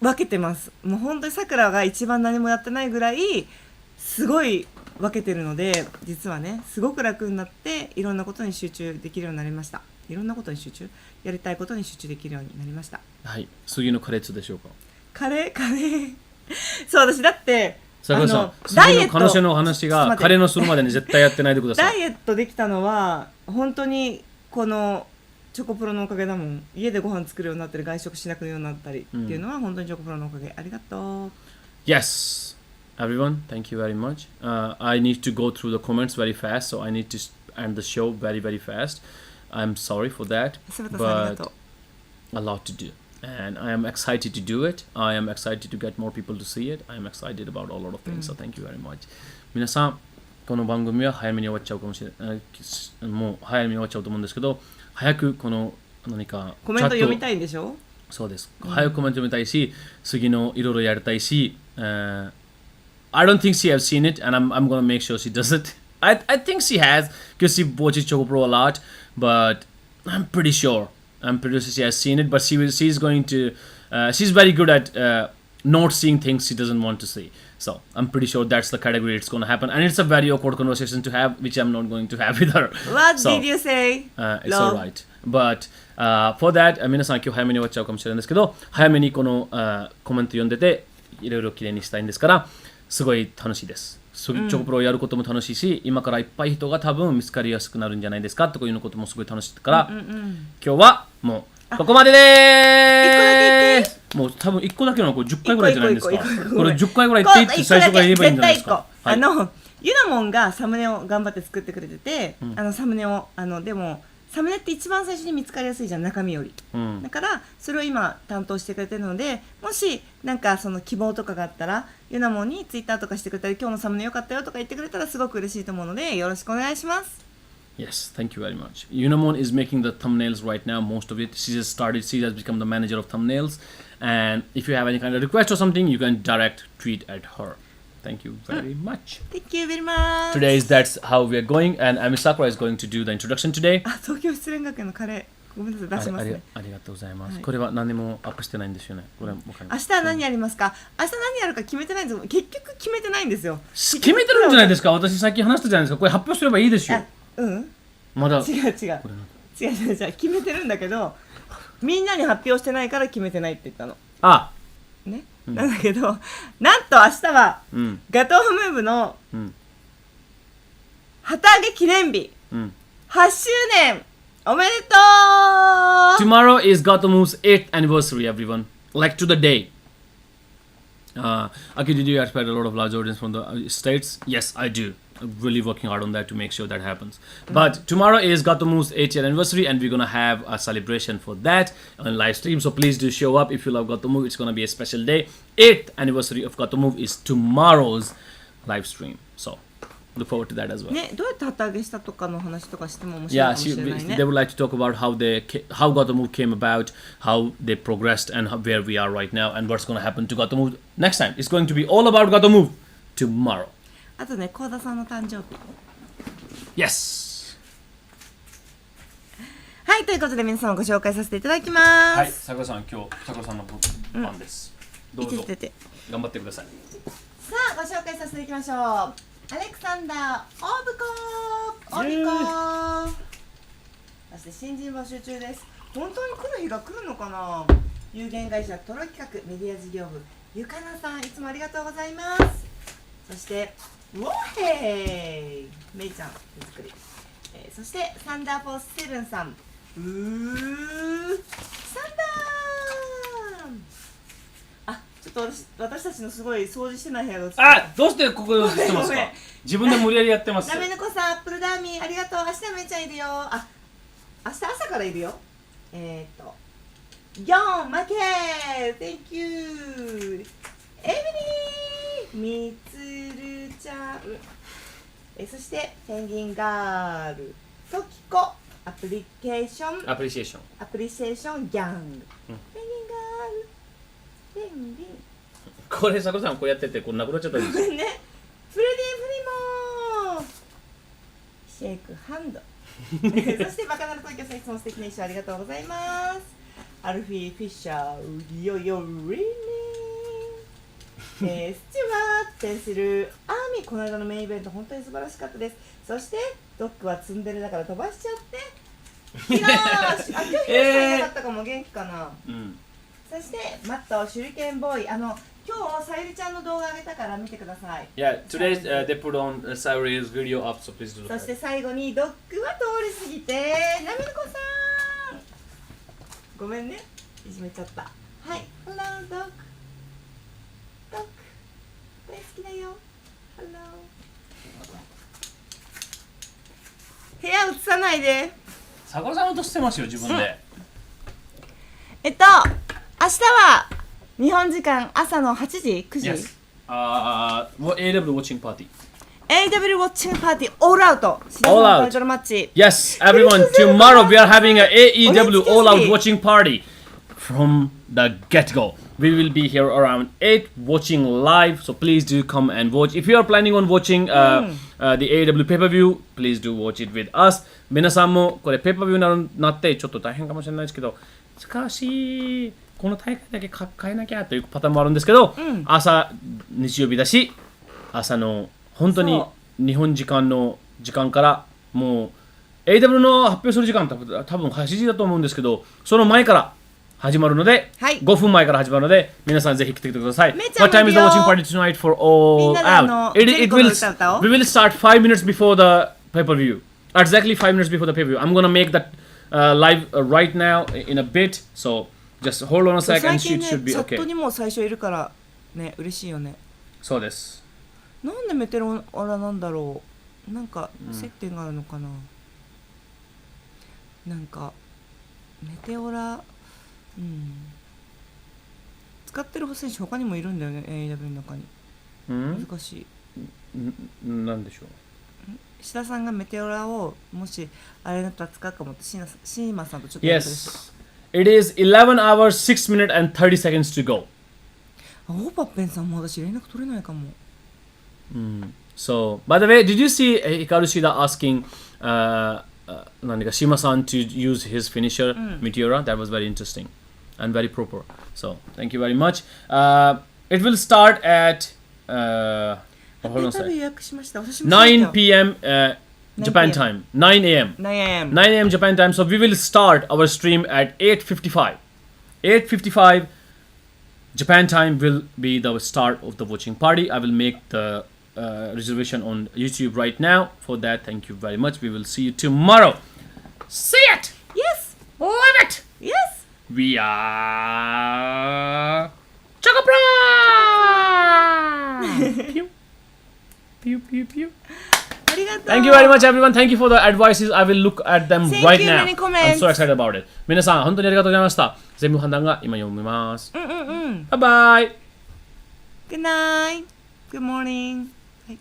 分けてます。もう本当にさくらが一番何もやってないぐらいすごい分けてるので、実はねすごく楽になっていろんなことに集中できるようになりました。いろんなことに集中、やりたいことに集中できるようになりました。はい、次のカレーツでしょうか。カレーそう、私だって桜さん、ダイエット、次の彼女の話がカレーのするまでに絶対やってないでください。ダイエットできたのは本当にこのチョコプロのおかげだもん。家でご飯作るようになったり外食しなくなるようになったりっていうのは本当にチョコプロのおかげ。ありがとう。Yes, everyone, thank you very much. I need to go through the comments very fast, so I need to end the show very fast. I'm sorry for that, but a lot to do. And I am excited to do it. I am excited to get more people to see it. I am excited about a lot of things. So thank you very much. 皆さん、この番組は早めに終わっちゃうかもしれない。もう早めに終わっちゃうと思うんですけど、早くこの何かコメント読みたいんでしょ？そうです。早くコメント読みたいし、次のいろいろやりたいし、I don't think she has seen it, and I'm gonna make sure she does it. I think she has because she watches ChocoPro a lot, but I'm pretty sure she has seen it, but she's going to she's very good at not seeing things she doesn't want to see. So I'm pretty sure that's the category it's going to happen, and it's a very awkward conversation to have, which I'm not going to have with her. What did you say? It's alright, but for that 皆さん今日早めに終わっちゃうかもしれないんですけど、早めにこのコメント読んでていろいろきれいにしたいんですから、すごい楽しいです。チョコプロをやることも楽しいし、今からいっぱい人が多分見つかりやすくなるんじゃないですかということもすごい楽しいから、今日はもうここまででーす。もう多分1個だけのこれ10回ぐらいじゃないですか。これ10回ぐらい言って最初から言えばいいんじゃないですか。ユナモンがサムネを頑張って作ってくれてて、サムネをでもサムネって一番最初に見つかりやすいじゃん、中身より、だからそれを今担当してくれてるので、もしなんかその希望とかがあったらユナモンにツイッターとかしてくれたり、今日のサムネ良かったよとか言ってくれたらすごく嬉しいと思うのでよろしくお願いします。Yes, thank you very much. Unamon is making the thumbnails right now, most of it. She has become the manager of thumbnails. And if you have any kind of request or something, you can direct tweet at her. Thank you very much. Thank you very much. That's how we are going, and Emi Sakura is going to do the introduction today. 東京失恋学園のカレー、ごめんなさい、出しますね。ありがとうございます。これは何もアップしてないんですよね。これ明日は何やりますか？明日何やるか決めてないんですよ。結局決めてないんですよ。決めてるんじゃないですか。私さっき話したじゃないですか。これ発表すればいいですよ。まだ違う決めてるんだけど、みんなに発表してないから決めてないって言ったの。ね、なんだけど、なんと明日は、ガトームーブの旗揚げ記念日、8周年おめでとう。 Tomorrow is Gatomove's 8th anniversary, everyone. Like to the day. Akki, did you expect a lot of large audience from the States? Yes, I do. I'm really working hard on that to make sure that happens. But tomorrow is Gatomove's 8th year anniversary, and we're gonna have a celebration for that on live stream. So please do show up if you love Gatomove. It's gonna be a special day. 8th anniversary of Gatomove is tomorrow's live stream. So look forward to that as well. ね、どうやって旗揚げしたとかの話とかしても面白いかもしれないね。They would like to talk about how Gatomove came about, how they progressed, and where we are right now, and what's gonna happen to Gatomove next time. It's going to be all about Gatomove tomorrow. あとね、幸田さんの誕生日。Yes! はい、ということで皆さんをご紹介させていただきます。はい、桜さん、今日桜さんの番です。どうぞ頑張ってください。さあ、ご紹介させていきましょう。アレクサンダー・オビコー。そして新人募集中です。本当に来る日が来るのかな。有限会社トロ企画メディア事業部ゆかなさん、いつもありがとうございます。そしてウォーヘイメイちゃん手作り、そしてサンダーフォースセブンさん、サンダー、ちょっと私たちのすごい掃除してない部屋が映ってる。どうしてここで映ってますか？自分で無理やりやってます。なめのこさん、アップルダーミーありがとう。明日めいちゃんいるよ。明日朝からいるよ。4マケー Thank you エミリーみつるちゃん、そしてペンギンガールトキコアプリケーションアプリシエーション。アプリシエーションギャング、ペンギンガールペンギンこれさくらさんこうやっててこんなくなっちゃったんですよ。ごめんねフレディ・フリモーシェイクハンドそしてバカなる東京さんいつも素敵な衣装ありがとうございます。アルフィー・フィッシャーリオヨリースチュワートテンシルアーミーこの間のメインイベント本当に素晴らしかったです。そしてドックはツンデレだから飛ばしちゃってヒローシあ、今日ヒロシさんいなかったかも元気かな、そしてマット手裏剣ボーイ今日さゆりちゃんの動画上げたから見てください。 Yeah, today they put on Sayuri's video up, so please do そ that. して最後にドッグは通り過ぎてなみのこさんごめんねいじめちゃった。はい Hello ドッグドッグ大好きだよ Hello 部屋映さないで。さくらさん落としてますよ自分で。明日は日本時間朝の8時9時、Yes. AW watching party. AW ウォッチングパーティーオールアウトシダさん All の out. タイトルマッチ Yes, everyone. Tomorrow we are having a AEW All Out Orange watching party from the get-go. We will be here around 8 watching live, so please do come and watch. If you are planning on watching the AEW pay-per-view, please do watch it with us. 皆さんもこれペーパービューになってちょっと大変かもしれないですけど、しかしこの大会だけ変えなきゃというパターンもあるんですけど、朝日曜日だし、朝の本当に日本時間の時間からもう AW の発表する時間多分8時だと思うんですけど、その前から始まるので、はい5分前から始まるので皆さんぜひ来てきてください。めちゃ What time is the 無料 watching party tonight for all みんなでout? ジェリコの歌歌おう We will start 5 minutes before the pay-per-view. Exactly 5 minutes before the pay-per-view. I'm gonna make that live right now in a bit. So just hold on a 最 second. 近 It ね should be チャット okay. にも最初いるからね嬉しいよね。そうです。なんでメテオラなんだろう。なんか接点があるのかな、なんかメテオラ使ってる選手他にもいるんだよね AEW の中に。難しい。なんでしょう。石田さんがメテオラをもしあれだったら使うかもってシーマさんとちょっとやってる人。 Yes. It is 11 hours 6 minutes and 30 seconds to go. オーパッペンさんも私連絡取れないかも。So, by the way, did you see Hikaru Shida asking Shima-san to use his finisher, Meteora? That was very interesting and very proper. So, thank you very much. It will start at hold on a 多分 second. 予約しました。私もしましたよ 9 p.m. Japan time. 9 a.m. 9 a.m. 9 a.m. Japan time. So we will start our stream at 8:55. 8:55 Japan time will be the start of the watching party. I will make the reservation on YouTube right now. For that, thank you very much. We will see you tomorrow. See it! Yes! Live it! Yes! We are ChocoPro! Pew. Pew, pew, pew. ありがとう。 Thank you very much, everyone. Thank you for the advices. I will look at them Thank right you, now. many comments. I'm so excited about it. 皆さん、本当にありがとうございました。全部判断が今読みます。バイバイ。 Good night. Good morning.